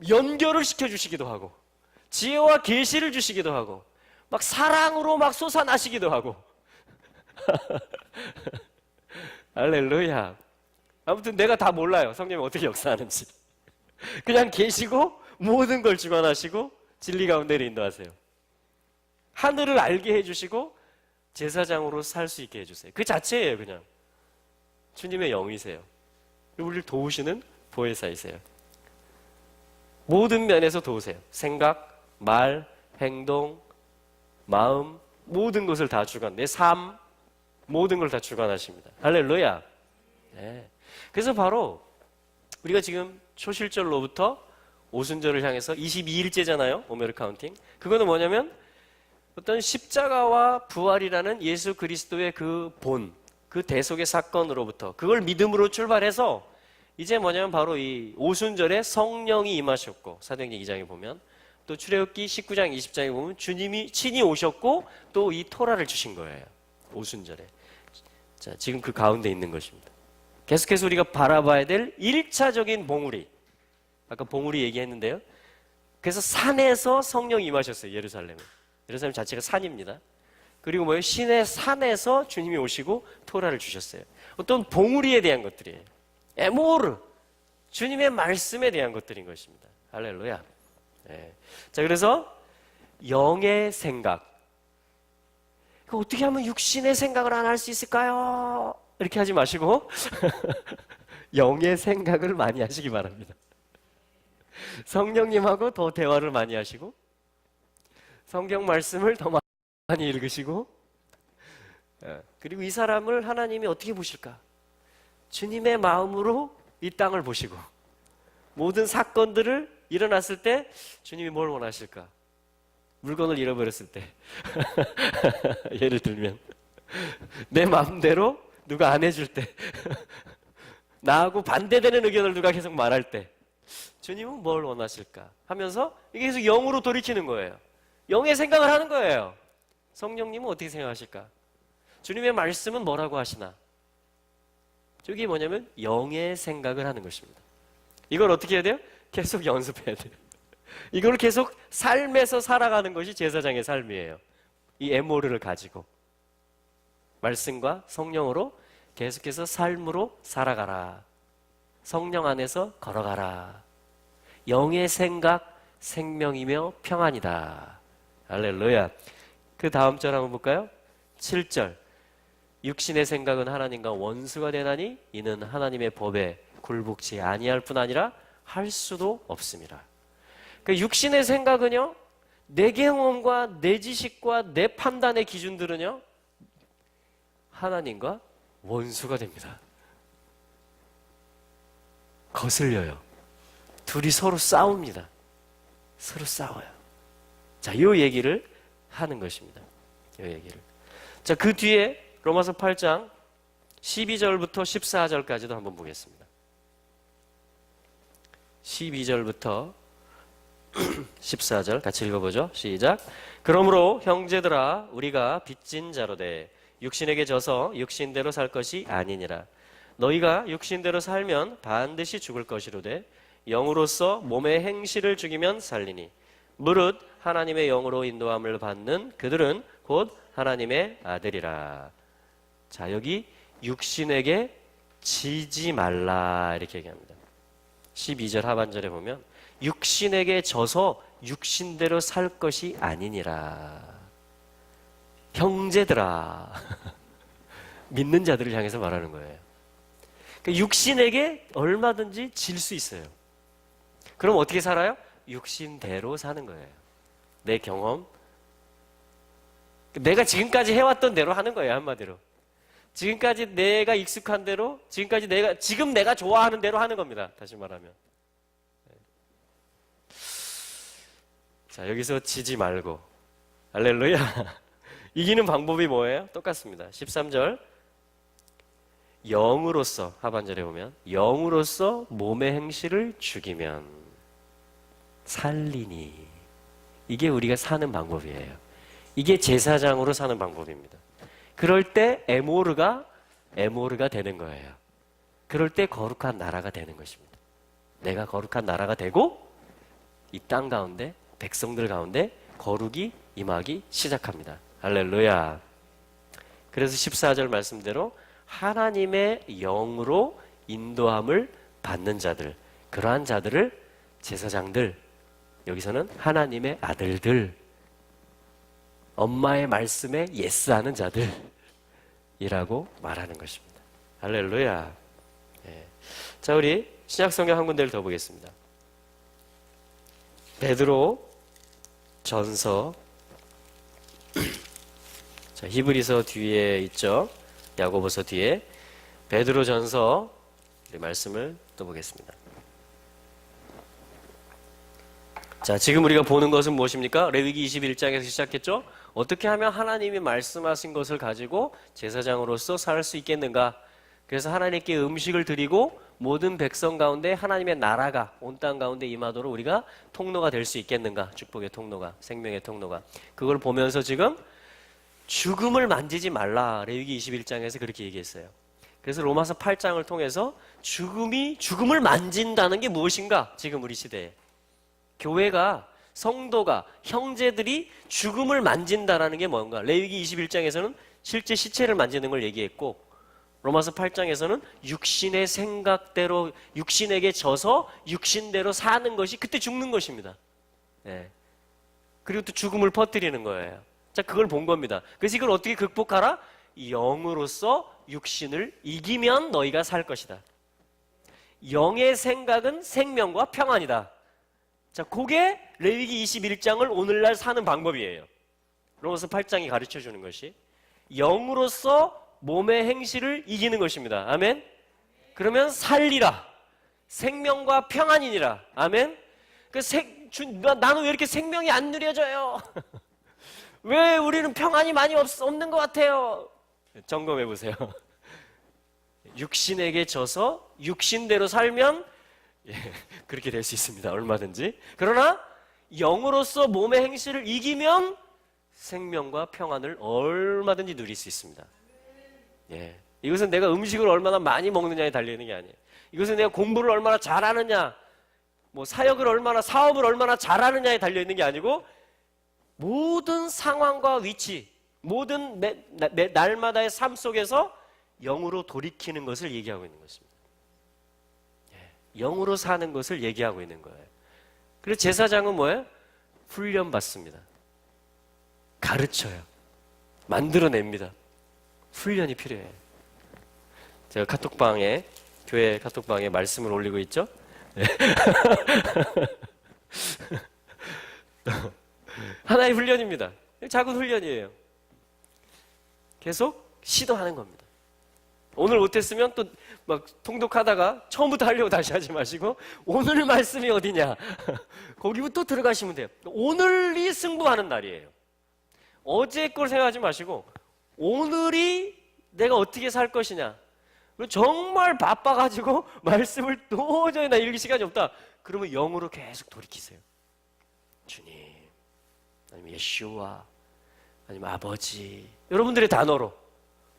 연결을 시켜주시기도 하고, 지혜와 계시를 주시기도 하고, 막 사랑으로 막 솟아나시기도 하고 할렐루야. 아무튼 내가 다 몰라요, 성령이 어떻게 역사하는지. 그냥 계시고 모든 걸 주관하시고 진리 가운데를 인도하세요. 하늘을 알게 해주시고 제사장으로 살 수 있게 해주세요. 그 자체예요. 그냥 주님의 영이세요. 우리를 도우시는 보혜사이세요. 모든 면에서 도우세요. 생각, 말, 행동, 마음, 모든 것을 다 주관, 내 삶, 모든 걸 다 주관하십니다. 할렐루야. 네. 그래서 바로 우리가 지금 초실절로부터 오순절을 향해서 22일째잖아요. 오메르 카운팅. 그거는 뭐냐면 어떤 십자가와 부활이라는 예수 그리스도의 그 본, 그 대속의 사건으로부터 그걸 믿음으로 출발해서 이제 뭐냐면 바로 이 오순절에 성령이 임하셨고, 사도행전 2장에 보면, 또 출애굽기 19장 20장에 보면 주님이 친히 오셨고 또 이 토라를 주신 거예요. 오순절에. 자, 지금 그 가운데 있는 것입니다. 계속해서 우리가 바라봐야 될 1차적인 봉우리. 아까 봉우리 얘기했는데요. 그래서 산에서 성령이 임하셨어요. 예루살렘에. 예루살렘 자체가 산입니다. 그리고 뭐예요? 신의 산에서 주님이 오시고 토라를 주셨어요. 어떤 봉우리에 대한 것들이에요. 에모르, 주님의 말씀에 대한 것들인 것입니다. 할렐루야. 네. 자, 그래서 영의 생각. 어떻게 하면 육신의 생각을 안 할 수 있을까요? 이렇게 하지 마시고 영의 생각을 많이 하시기 바랍니다. 성령님하고 더 대화를 많이 하시고, 성경 말씀을 더 많이 읽으시고, 그리고 이 사람을 하나님이 어떻게 보실까? 주님의 마음으로 이 땅을 보시고, 모든 사건들을 일어났을 때 주님이 뭘 원하실까? 물건을 잃어버렸을 때 예를 들면 내 마음대로 누가 안 해줄 때 나하고 반대되는 의견을 누가 계속 말할 때 주님은 뭘 원하실까 하면서 이게 계속 영으로 돌이키는 거예요. 영의 생각을 하는 거예요. 성령님은 어떻게 생각하실까? 주님의 말씀은 뭐라고 하시나? 저게 뭐냐면 영의 생각을 하는 것입니다. 이걸 어떻게 해야 돼요? 계속 연습해야 돼요. 이걸 계속 삶에서 살아가는 것이 제사장의 삶이에요. 이 에모르를 가지고 말씀과 성령으로 계속해서 삶으로 살아가라. 성령 안에서 걸어가라. 영의 생각, 생명이며 평안이다. 할렐루야. 그 다음 절 한번 볼까요? 7절. 육신의 생각은 하나님과 원수가 되나니 이는 하나님의 법에 굴복치 아니할 뿐 아니라 할 수도 없습니다. 그 육신의 생각은요, 내 경험과 내 지식과 내 판단의 기준들은요, 하나님과 원수가 됩니다. 거슬려요. 둘이 서로 싸웁니다. 서로 싸워요. 자, 이 얘기를 하는 것입니다. 이 얘기를. 자, 그 뒤에 로마서 8장 12절부터 14절까지도 한번 보겠습니다. 12절부터 14절 같이 읽어보죠. 시작. 그러므로 형제들아 우리가 빚진 자로 돼 육신에게 져서 육신대로 살 것이 아니니라. 너희가 육신대로 살면 반드시 죽을 것이로되 영으로서 몸의 행실을 죽이면 살리니 무릇 하나님의 영으로 인도함을 받는 그들은 곧 하나님의 아들이라. 자, 여기 육신에게 지지 말라 이렇게 얘기합니다. 12절 하반절에 보면 육신에게 져서 육신대로 살 것이 아니니라. 형제들아. 믿는 자들을 향해서 말하는 거예요. 그러니까 육신에게 얼마든지 질 수 있어요. 그럼 어떻게 살아요? 육신대로 사는 거예요. 내 경험, 내가 지금까지 해왔던 대로 하는 거예요. 한마디로. 지금까지 내가 익숙한 대로, 지금 내가 좋아하는 대로 하는 겁니다. 다시 말하면. 자, 여기서 지지 말고. 할렐루야. 이기는 방법이 뭐예요? 똑같습니다. 13절. 영으로서, 하반절에 보면, 영으로서 몸의 행실을 죽이면 살리니. 이게 우리가 사는 방법이에요. 이게 제사장으로 사는 방법입니다. 그럴 때 에모르가 되는 거예요. 그럴 때 거룩한 나라가 되는 것입니다. 내가 거룩한 나라가 되고 이 땅 가운데, 백성들 가운데 거룩이 임하기 시작합니다. 할렐루야. 그래서 14절 말씀대로 하나님의 영으로 인도함을 받는 자들, 그러한 자들을 제사장들, 여기서는 하나님의 아들들, 엄마의 말씀에 예스하는 자들이라고 말하는 것입니다. 할렐루야. 네. 자, 우리 신약성경 한 군데를 더 보겠습니다. 베드로 전서. 자, 히브리서 뒤에 있죠. 야고보서 뒤에 베드로 전서 말씀을 또 보겠습니다. 자, 지금 우리가 보는 것은 무엇입니까? 레위기 21장에서 시작했죠. 어떻게 하면 하나님이 말씀하신 것을 가지고 제사장으로서 살 수 있겠는가? 그래서 하나님께 음식을 드리고 모든 백성 가운데 하나님의 나라가 온 땅 가운데 임하도록 우리가 통로가 될 수 있겠는가? 축복의 통로가, 생명의 통로가. 그걸 보면서 지금 죽음을 만지지 말라. 레위기 21장에서 그렇게 얘기했어요. 그래서 로마서 8장을 통해서 죽음을 만진다는 게 무엇인가? 지금 우리 시대에. 교회가, 성도가, 형제들이 죽음을 만진다라는 게 뭔가? 레위기 21장에서는 실제 시체를 만지는 걸 얘기했고, 로마서 8장에서는 육신의 생각대로, 육신에게 져서 육신대로 사는 것이 그때 죽는 것입니다. 네. 그리고 또 죽음을 퍼뜨리는 거예요. 자, 그걸 본 겁니다. 그래서 이걸 어떻게 극복하라? 영으로서 육신을 이기면 너희가 살 것이다. 영의 생각은 생명과 평안이다. 자, 그게 레위기 21장을 오늘날 사는 방법이에요. 로마서 8장이 가르쳐 주는 것이 영으로서 몸의 행실을 이기는 것입니다. 아멘. 그러면 살리라. 생명과 평안이니라. 아멘. 나는 왜 이렇게 생명이 안 누려져요? 왜 우리는 평안이 많이 없는 것 같아요? 점검해 보세요. 육신에게 져서 육신대로 살면 그렇게 될 수 있습니다. 얼마든지. 그러나 영으로서 몸의 행실을 이기면 생명과 평안을 얼마든지 누릴 수 있습니다. 예. 이것은 내가 음식을 얼마나 많이 먹느냐에 달려있는 게 아니에요. 이것은 내가 공부를 얼마나 잘하느냐, 사업을 얼마나 잘하느냐에 달려있는 게 아니고, 모든 상황과 위치, 모든 날마다의 삶 속에서 영으로 돌이키는 것을 얘기하고 있는 것입니다. 예. 영으로 사는 것을 얘기하고 있는 거예요. 그래서 제사장은 뭐예요? 훈련받습니다. 가르쳐요. 만들어냅니다. 훈련이 필요해요. 제가 교회 카톡방에 말씀을 올리고 있죠? 네. 하나의 훈련입니다. 작은 훈련이에요. 계속 시도하는 겁니다. 오늘 못했으면 또 막 통독하다가 처음부터 하려고 다시 하지 마시고, 오늘 말씀이 어디냐? 거기부터 들어가시면 돼요. 오늘이 승부하는 날이에요. 어제 걸 생각하지 마시고, 오늘이 내가 어떻게 살 것이냐. 정말 바빠가지고 말씀을 도저히 나 읽을 시간이 없다. 그러면 영으로 계속 돌이키세요. 주님, 아니면 예수와, 아니면 아버지, 여러분들의 단어로,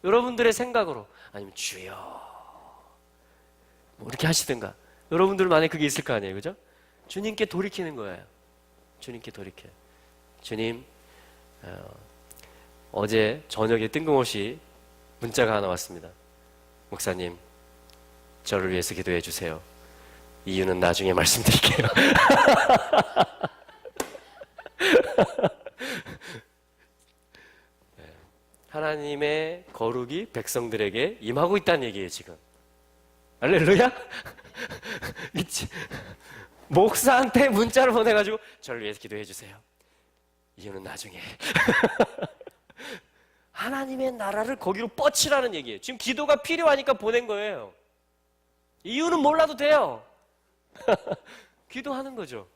여러분들의 생각으로, 아니면 주여, 이렇게 하시든가. 여러분들만의 그게 있을 거 아니에요, 그죠? 주님께 돌이키는 거예요. 주님께 돌이켜요. 주님, 어제 저녁에 뜬금없이 문자가 하나 왔습니다. 목사님, 저를 위해서 기도해 주세요. 이유는 나중에 말씀드릴게요. 하나님의 거룩이 백성들에게 임하고 있다는 얘기예요, 지금. 할렐루야? 목사한테 문자를 보내가지고 저를 위해서 기도해 주세요. 이유는 나중에. 하나님의 나라를 거기로 뻗치라는 얘기예요. 지금 기도가 필요하니까 보낸 거예요. 이유는 몰라도 돼요. 기도하는 거죠.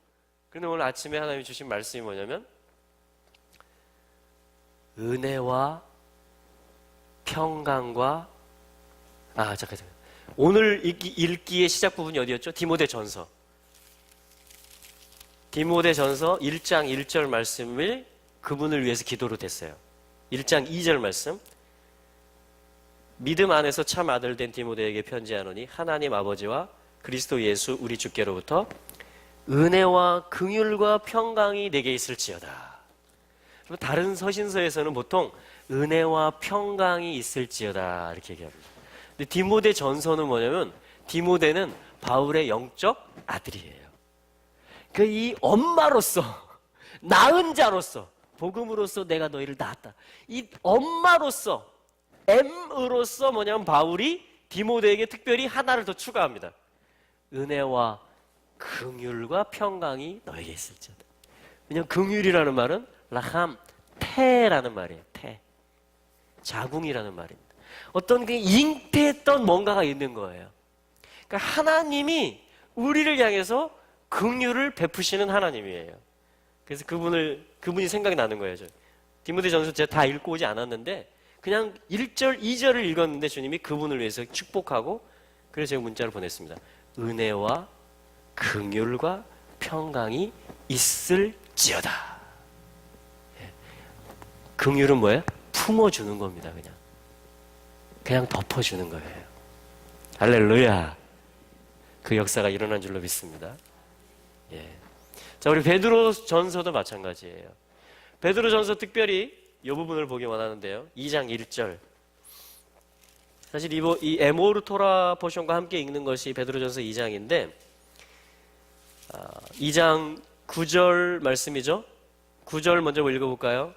그런데 오늘 아침에 하나님이 주신 말씀이 뭐냐면 은혜와 평강과 잠깐만. 오늘 읽기의 시작 부분이 어디였죠? 디모데전서 1장 1절 말씀을 그분을 위해서 기도로 됐어요. 1장 2절 말씀. 믿음 안에서 참 아들 된 디모데에게 편지하노니 하나님 아버지와 그리스도 예수 우리 주께로부터 은혜와 긍휼과 평강이 내게 있을지어다. 다른 서신서에서는 보통 은혜와 평강이 있을지어다 이렇게 얘기합니다. 근데 디모데 전서는 뭐냐면 디모데는 바울의 영적 아들이에요. 그 이 엄마로서 낳은 자로서 복음으로서 내가 너희를 낳았다. 이 엄마로서 M으로서 뭐냐면 바울이 디모데에게 특별히 하나를 더 추가합니다. 은혜와 긍휼과 평강이 너에게 있을지어다. 왜냐하면 긍휼이라는 말은 라함, 태라는 말이에요. 태. 자궁이라는 말입니다. 어떤 그 잉태했던 뭔가가 있는 거예요. 그러니까 하나님이 우리를 향해서 긍휼을 베푸시는 하나님이에요. 그래서 그분이 생각이 나는 거예요. 디모데전서 제가 다 읽고 오지 않았는데 그냥 1절, 2절을 읽었는데 주님이 그분을 위해서 축복하고 그래서 제가 문자를 보냈습니다. 은혜와 긍휼과 평강이 있을지어다. 긍휼은 뭐예요? 품어주는 겁니다. 그냥 덮어주는 거예요. 할렐루야. 그 역사가 일어난 줄로 믿습니다. 자, 우리 베드로전서도 마찬가지예요. 베드로전서 특별히 이 부분을 보기 원하는데요. 2장 1절. 사실 이 에모르 토라 포션과 함께 읽는 것이 베드로전서 2장인데 2장 9절 말씀이죠. 9절 먼저 읽어볼까요?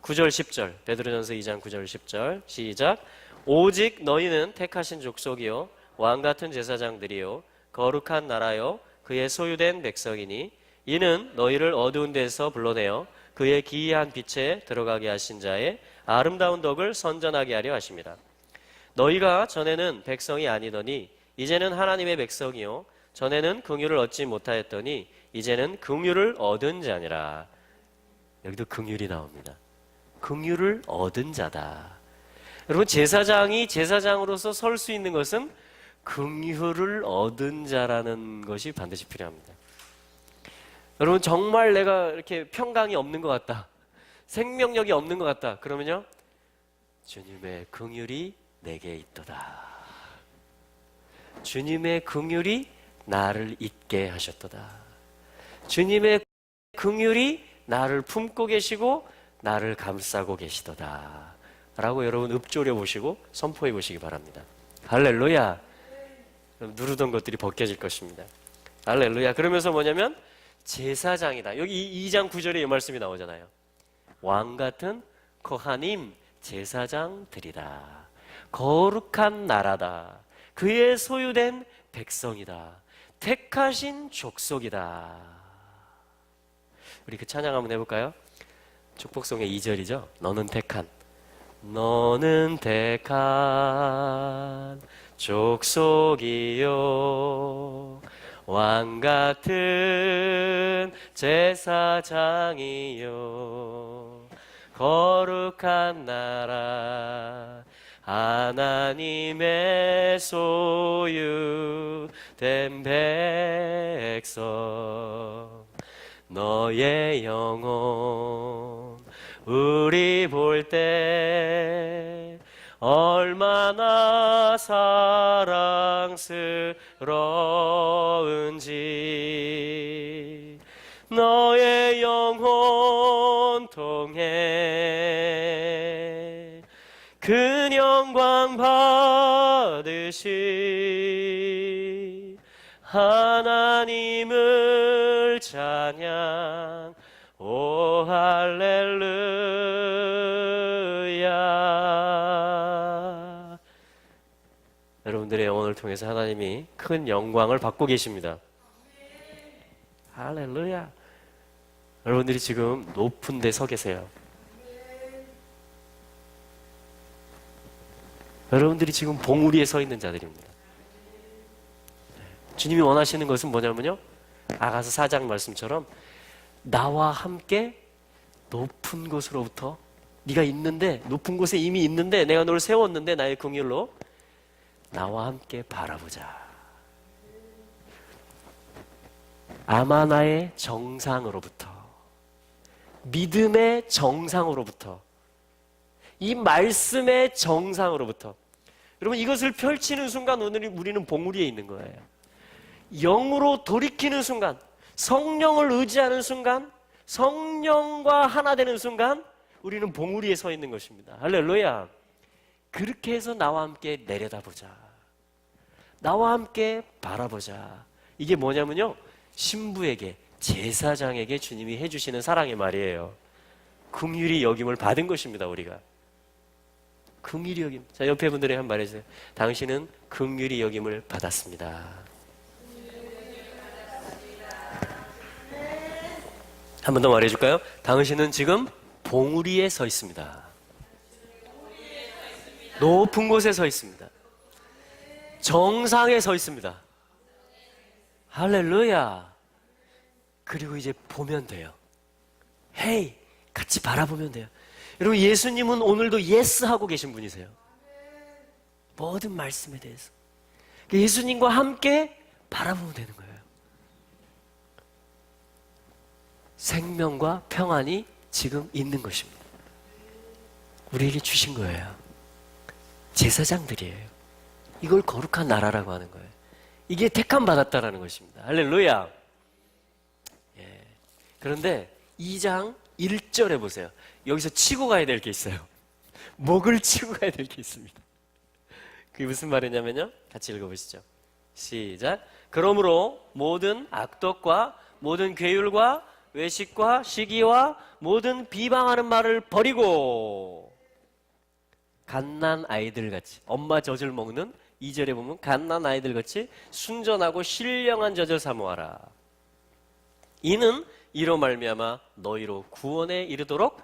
9절 10절. 베드로전서 2장 9절 10절. 시작. 오직 너희는 택하신 족속이요 왕같은 제사장들이요 거룩한 나라요 그의 소유된 백성이니 이는 너희를 어두운 데서 불러내어 그의 기이한 빛에 들어가게 하신 자의 아름다운 덕을 선전하게 하려 하십니다. 너희가 전에는 백성이 아니더니 이제는 하나님의 백성이요 전에는 긍휼을 얻지 못하였더니 이제는 긍휼을 얻은 자니라. 여기도 긍휼이 나옵니다. 긍휼을 얻은 자다. 여러분 제사장이 제사장으로서 설 수 있는 것은 긍휼을 얻은 자라는 것이 반드시 필요합니다. 여러분 정말 내가 이렇게 평강이 없는 것 같다. 생명력이 없는 것 같다. 그러면요. 주님의 긍휼이 내게 있도다. 주님의 긍휼이 나를 잊게 하셨도다. 주님의 긍휼이 나를 품고 계시고 나를 감싸고 계시도다. 라고 여러분 읊조려 보시고 선포해 보시기 바랍니다. 할렐루야. 누르던 것들이 벗겨질 것입니다. 할렐루야. 그러면서 뭐냐면 제사장이다. 여기 2장 9절에 이 말씀이 나오잖아요. 왕같은 거하님 제사장들이다. 거룩한 나라다. 그의 소유된 백성이다. 택하신 족속이다. 우리 그 찬양 한번 해볼까요? 축복송의 2절이죠. 너는 택한 족속이요 왕같은 제사장이요 거룩한 나라 하나님의 소유된 백성 너의 영혼 우리 볼 때 얼마나 사랑스러운지 너의 영혼 통해 큰 영광 받으시 하나님을 찬양 오 할렐루야 통해서 하나님이 큰 영광을 받고 계십니다. 할렐루야. 여러분들이 지금 높은 데 서 계세요. 여러분들이 지금 봉우리에 서 있는 자들입니다. 주님이 원하시는 것은 뭐냐면요, 아가서 4장 말씀처럼 나와 함께 높은 곳으로부터, 네가 있는데, 높은 곳에 이미 있는데 내가 너를 세웠는데 나의 긍휼로 나와 함께 바라보자. 아마나의 정상으로부터, 믿음의 정상으로부터, 이 말씀의 정상으로부터, 여러분 이것을 펼치는 순간 오늘 우리는 봉우리에 있는 거예요. 영으로 돌이키는 순간, 성령을 의지하는 순간, 성령과 하나 되는 순간 우리는 봉우리에 서 있는 것입니다. 할렐루야. 그렇게 해서 나와 함께 내려다보자, 나와 함께 바라보자. 이게 뭐냐면요, 신부에게, 제사장에게 주님이 해주시는 사랑의 말이에요. 긍휼히 여김을 받은 것입니다. 우리가 긍휼히 여김. 자, 옆에 분들이 한번 말해주세요. 당신은 긍휼히 여김을 받았습니다. 한 번 더 말해줄까요? 당신은 지금 봉우리에 서 있습니다. 높은 곳에 서 있습니다. 정상에 서 있습니다. 할렐루야. 그리고 이제 보면 돼요. 헤이, 같이 바라보면 돼요. 여러분, 예수님은 오늘도 예스 하고 계신 분이세요. 모든 말씀에 대해서 예수님과 함께 바라보면 되는 거예요. 생명과 평안이 지금 있는 것입니다. 우리에게 주신 거예요. 제사장들이에요. 이걸 거룩한 나라라고 하는 거예요. 이게 택함 받았다라는 것입니다. 할렐루야. 예. 그런데 2장 1절에 보세요. 여기서 치고 가야 될 게 있어요. 목을 치고 가야 될 게 있습니다. 그게 무슨 말이냐면요, 같이 읽어보시죠. 시작. 그러므로 모든 악독과 모든 괴율과 외식과 시기와 모든 비방하는 말을 버리고 갓난 아이들같이, 엄마 젖을 먹는 2절에 보면 갓난 아이들같이 순전하고 신령한 젖을 사모하라. 이는 이로 말미암아 너희로 구원에 이르도록,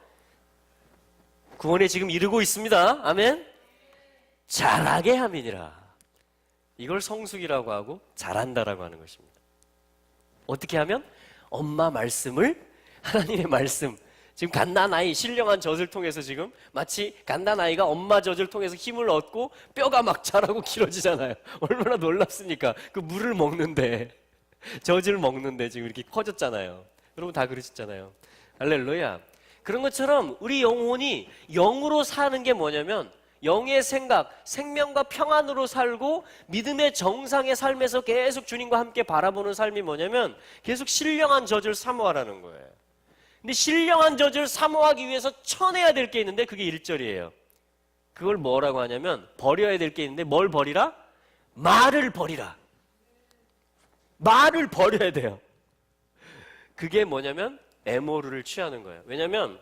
구원에 지금 이르고 있습니다. 아멘. 잘하게 함이니라. 이걸 성숙이라고 하고 잘한다라고 하는 것입니다. 어떻게 하면? 엄마 말씀을, 하나님의 말씀, 지금 갓난아이, 신령한 젖을 통해서 지금 마치 갓난아이가 엄마 젖을 통해서 힘을 얻고 뼈가 막 자라고 길어지잖아요. 얼마나 놀랍습니까? 그 물을 먹는데, 젖을 먹는데 지금 이렇게 커졌잖아요. 여러분 다 그러셨잖아요. 할렐루야. 그런 것처럼 우리 영혼이 영으로 사는 게 뭐냐면, 영의 생각, 생명과 평안으로 살고 믿음의 정상의 삶에서 계속 주님과 함께 바라보는 삶이 뭐냐면 계속 신령한 젖을 사모하라는 거예요. 근데 신령한 젖을 사모하기 위해서 쳐내야 될 게 있는데 그게 1절이에요. 그걸 뭐라고 하냐면 버려야 될 게 있는데, 뭘 버리라? 말을 버리라. 말을 버려야 돼요. 그게 뭐냐면 에모르를 취하는 거예요. 왜냐면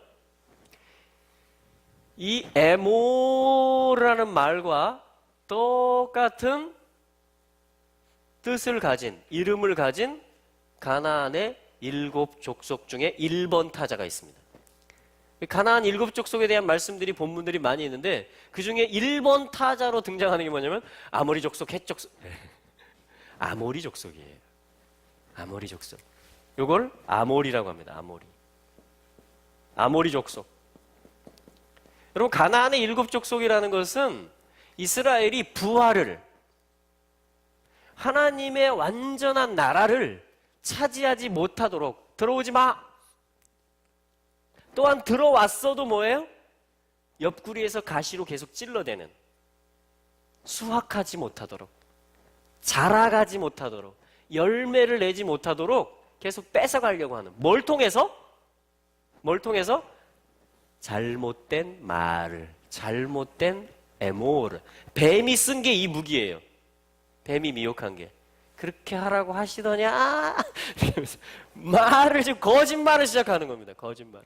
이 에모라는 말과 똑같은 뜻을 가진, 이름을 가진 가나안의 7족속 중에 1번 타자가 있습니다. 가나안 7족속에 대한 말씀들이, 본문들이 많이 있는데 그 중에 1번 타자로 등장하는 게 뭐냐면 아모리 족속, 헷 족속, 아모리 족속이에요. 아모리 족속. 요걸 아모리라고 합니다. 아모리 족속. 여러분, 가나안의 7족속이라는 것은 이스라엘이 부활을, 하나님의 완전한 나라를 차지하지 못하도록, 들어오지 마! 또한 들어왔어도 뭐예요? 옆구리에서 가시로 계속 찔러대는, 수확하지 못하도록, 자라가지 못하도록, 열매를 내지 못하도록 계속 뺏어가려고 하는, 뭘 통해서? 잘못된 말을, 잘못된 에모르. 뱀이 쓴 게 이 무기예요. 뱀이 미혹한 게. 그렇게 하라고 하시더냐? 말을, 지금 거짓말을 시작하는 겁니다. 거짓말.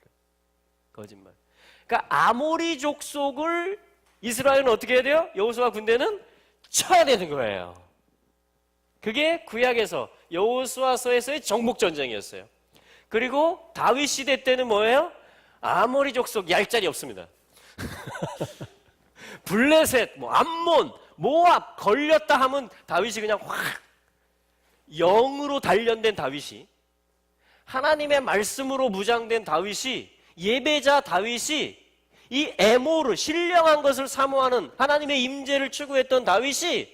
그러니까 아모리 족속을 이스라엘은 어떻게 해야 돼요? 여호수아 군대는 쳐야 되는 거예요. 그게 구약에서 여호수아서에서의 정복 전쟁이었어요. 그리고 다윗 시대 때는 뭐예요? 아모리 족속 얄짤이 없습니다. 블레셋, 암몬, 모압 걸렸다 하면 다윗이 그냥 확 영으로 단련된 다윗이, 하나님의 말씀으로 무장된 다윗이, 예배자 다윗이, 이 에모르 신령한 것을 사모하는 하나님의 임재를 추구했던 다윗이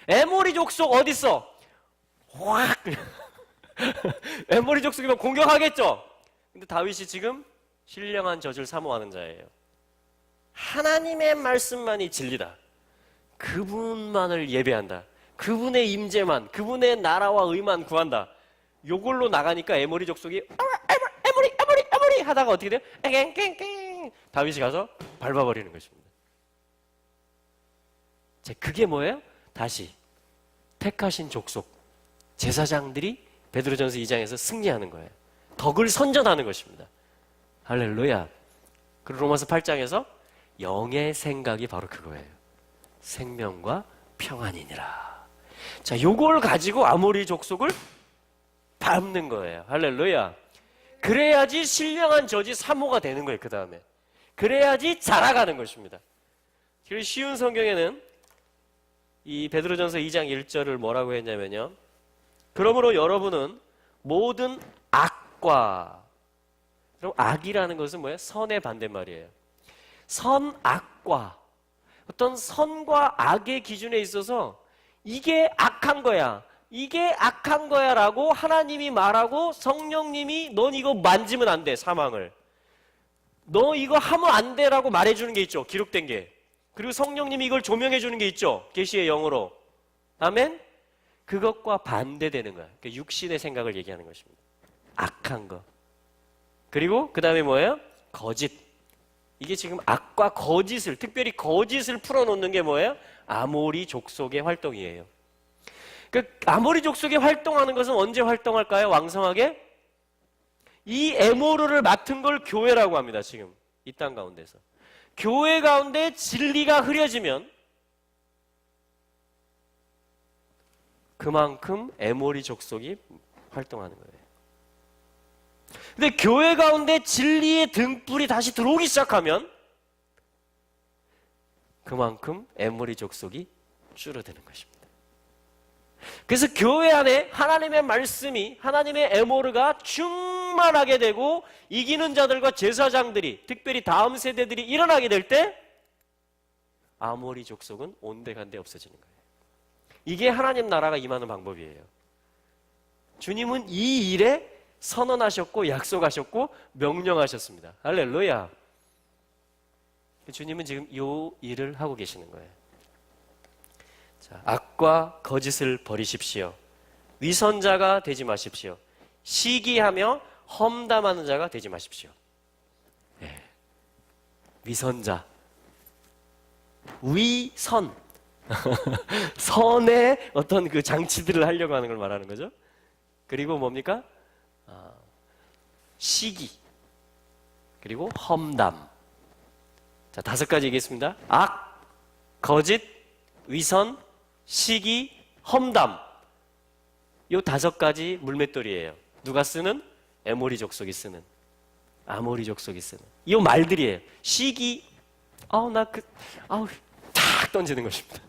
에모리 족속 어딨어? 확 에모리 족속이면 공격하겠죠. 근데 다윗이 지금 신령한 젖을 사모하는 자예요. 하나님의 말씀만이 진리다. 그분만을 예배한다. 그분의 임재만, 그분의 나라와 의만 구한다. 요걸로 나가니까 에모리 족속이 에모리 하다가 어떻게 돼요? 깽깽깽 다윗이 가서 밟아버리는 것입니다. 그게 뭐예요? 다시 택하신 족속 제사장들이 베드로전서 2장에서 승리하는 거예요. 덕을 선전하는 것입니다. 할렐루야. 그리고 로마서 8장에서 영의 생각이 바로 그거예요. 생명과 평안이니라. 자, 요걸 가지고 아모리 족속을 밟는 거예요. 할렐루야. 그래야지 신령한 젖이 사모가 되는 거예요. 그 다음에 그래야지 자라가는 것입니다. 그리고 쉬운 성경에는 이 베드로전서 2장 1절을 뭐라고 했냐면요, 그러므로 여러분은 모든 악과, 그럼 악이라는 것은 뭐예요? 선의 반대말이에요. 선, 악과, 어떤 선과 악의 기준에 있어서 이게 악한 거야, 이게 악한 거야 라고 하나님이 말하고 성령님이 넌 이거 만지면 안 돼, 사망을. 너 이거 하면 안 돼 라고 말해주는 게 있죠. 기록된 게. 그리고 성령님이 이걸 조명해 주는 게 있죠. 계시의 영으로. 아멘? 그것과 반대되는 거야. 그러니까 육신의 생각을 얘기하는 것입니다. 악한 거. 그리고 그 다음에 뭐예요? 거짓. 이게 지금 악과 거짓을, 특별히 거짓을 풀어놓는 게 뭐예요? 아모리 족속의 활동이에요. 그 아모리 족속이 활동하는 것은 언제 활동할까요? 왕성하게? 이 에모르를 맡은 걸 교회라고 합니다. 지금 이 땅 가운데서. 교회 가운데 진리가 흐려지면 그만큼 에모리 족속이 활동하는 거예요. 근데 교회 가운데 진리의 등불이 다시 들어오기 시작하면 그만큼 에모리 족속이 줄어드는 것입니다. 그래서 교회 안에 하나님의 말씀이, 하나님의 에모르가 충만하게 되고 이기는 자들과 제사장들이, 특별히 다음 세대들이 일어나게 될 때 아모리 족속은 온데간데 없어지는 거예요. 이게 하나님 나라가 임하는 방법이에요. 주님은 이 일에 선언하셨고 약속하셨고 명령하셨습니다. 할렐루야. 주님은 지금 이 일을 하고 계시는 거예요. 자, 악과 거짓을 버리십시오. 위선자가 되지 마십시오. 시기하며 험담하는 자가 되지 마십시오. 네. 위선자, 위선, 선의 어떤 그 장치들을 하려고 하는 걸 말하는 거죠. 그리고 뭡니까? 시기, 그리고 험담. 자, 5가지 얘기했습니다. 악, 거짓, 위선, 시기, 험담. 이 5가지 물맷돌이에요. 누가 쓰는? 에모리 족속이 쓰는, 아모리 족속이 쓰는 이 말들이에요. 시기, 탁 던지는 것입니다.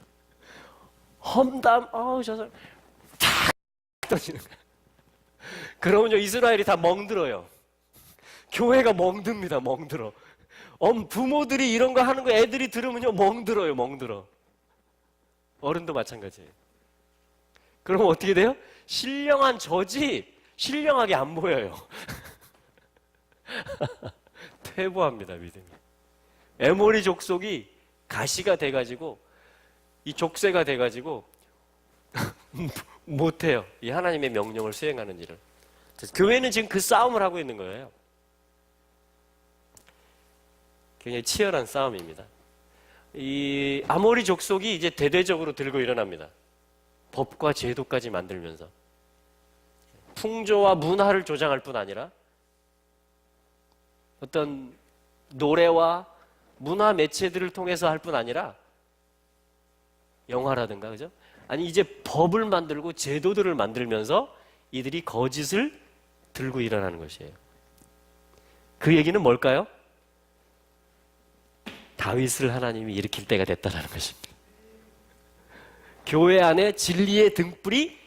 험담, 저 사람 탁 던지는 거예요. 그러면요, 이스라엘이 다 멍들어요. 교회가 멍듭니다. 멍들어. 부모들이 이런 거 하는 거 애들이 들으면요, 멍들어요. 멍들어. 어른도 마찬가지예요. 그럼 어떻게 돼요? 신령한 젖이 신령하게 안 보여요. 퇴보합니다, 믿음이. 에모리 족속이 가시가 돼가지고, 이 족쇄가 돼가지고 못해요. 이 하나님의 명령을 수행하는 일을. 교회는 지금 그 싸움을 하고 있는 거예요. 굉장히 치열한 싸움입니다. 이 아모리 족속이 이제 대대적으로 들고 일어납니다. 법과 제도까지 만들면서 풍조와 문화를 조장할 뿐 아니라 어떤 노래와 문화 매체들을 통해서 할 뿐 아니라 영화라든가, 그죠? 아니 이제 법을 만들고 제도들을 만들면서 이들이 거짓을 들고 일어나는 것이에요. 그 얘기는 뭘까요? 다윗을 하나님이 일으킬 때가 됐다는 것입니다. 교회 안에 진리의 등불이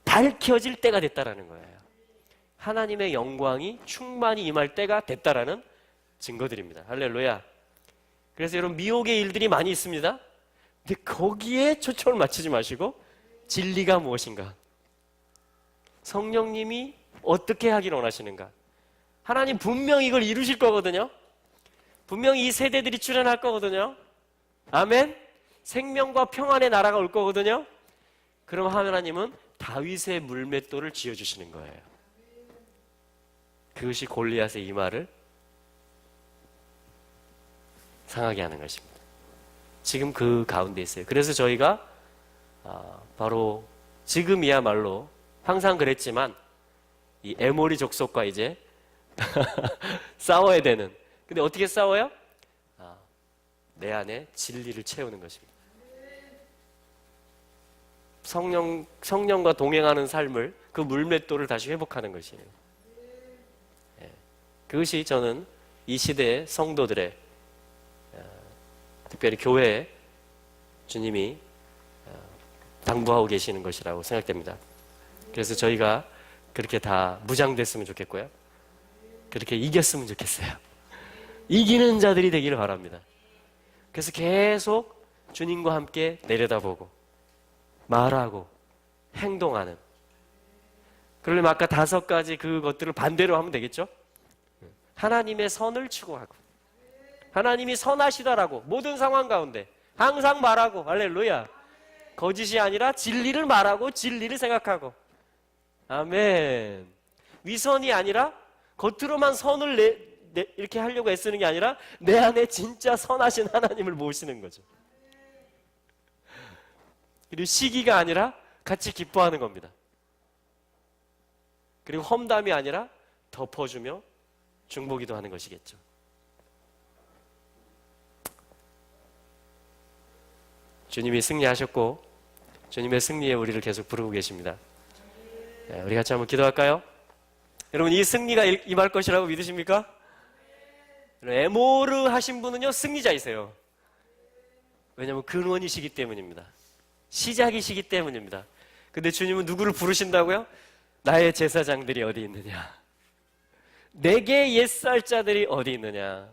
밝혀질 때가 됐다는 거예요. 하나님의 영광이 충만히 임할 때가 됐다라는 증거들입니다. 할렐루야. 그래서 여러분 미혹의 일들이 많이 있습니다. 근데 거기에 초점을 맞추지 마시고 진리가 무엇인가? 성령님이 어떻게 하기를 원하시는가? 하나님 분명히 이걸 이루실 거거든요. 분명히 이 세대들이 출현할 거거든요. 아멘. 생명과 평안의 나라가 올 거거든요. 그럼 하나님은 다윗의 물맷돌을 지어주시는 거예요. 그것이 골리앗의 이마를 상하게 하는 것입니다. 지금 그 가운데 있어요. 그래서 저희가 바로 지금이야말로 항상 그랬지만 이 에모리 족속과 이제 싸워야 되는. 근데 어떻게 싸워요? 내 안에 진리를 채우는 것입니다. 성령과 동행하는 삶을 그 물맷돌을 다시 회복하는 것이에요. 그것이 저는 이 시대의 성도들의 특별히 교회에 주님이 당부하고 계시는 것이라고 생각됩니다. 그래서 저희가 그렇게 다 무장됐으면 좋겠고요. 그렇게 이겼으면 좋겠어요. 이기는 자들이 되기를 바랍니다. 그래서 계속 주님과 함께 내려다보고 말하고 행동하는. 그러려면 아까 5가지 그것들을 반대로 하면 되겠죠? 하나님의 선을 추구하고 하나님이 선하시다라고 모든 상황 가운데 항상 말하고 할렐루야. 거짓이 아니라 진리를 말하고 진리를 생각하고 아멘. 위선이 아니라 겉으로만 선을 이렇게 하려고 애쓰는 게 아니라 내 안에 진짜 선하신 하나님을 모시는 거죠. 그리고 시기가 아니라 같이 기뻐하는 겁니다. 그리고 험담이 아니라 덮어주며 중보기도 하는 것이겠죠. 주님이 승리하셨고 주님의 승리에 우리를 계속 부르고 계십니다. 우리 같이 한번 기도할까요? 여러분 이 승리가 임할 것이라고 믿으십니까? 에모르 하신 분은요 승리자이세요. 왜냐하면 근원이시기 때문입니다. 시작이시기 때문입니다. 근데 주님은 누구를 부르신다고요? 나의 제사장들이 어디 있느냐? 내게 옛살자들이 어디 있느냐?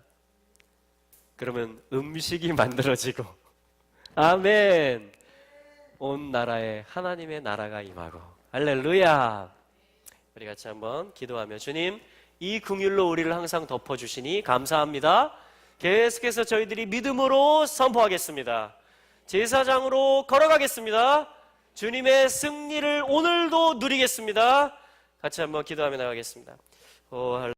그러면 음식이 만들어지고 아멘. 온 나라에 하나님의 나라가 임하고 할렐루야. 우리 같이 한번 기도하며 주님 이 긍휼로 우리를 항상 덮어주시니 감사합니다. 계속해서 저희들이 믿음으로 선포하겠습니다. 제사장으로 걸어가겠습니다. 주님의 승리를 오늘도 누리겠습니다. 같이 한번 기도하며 나가겠습니다.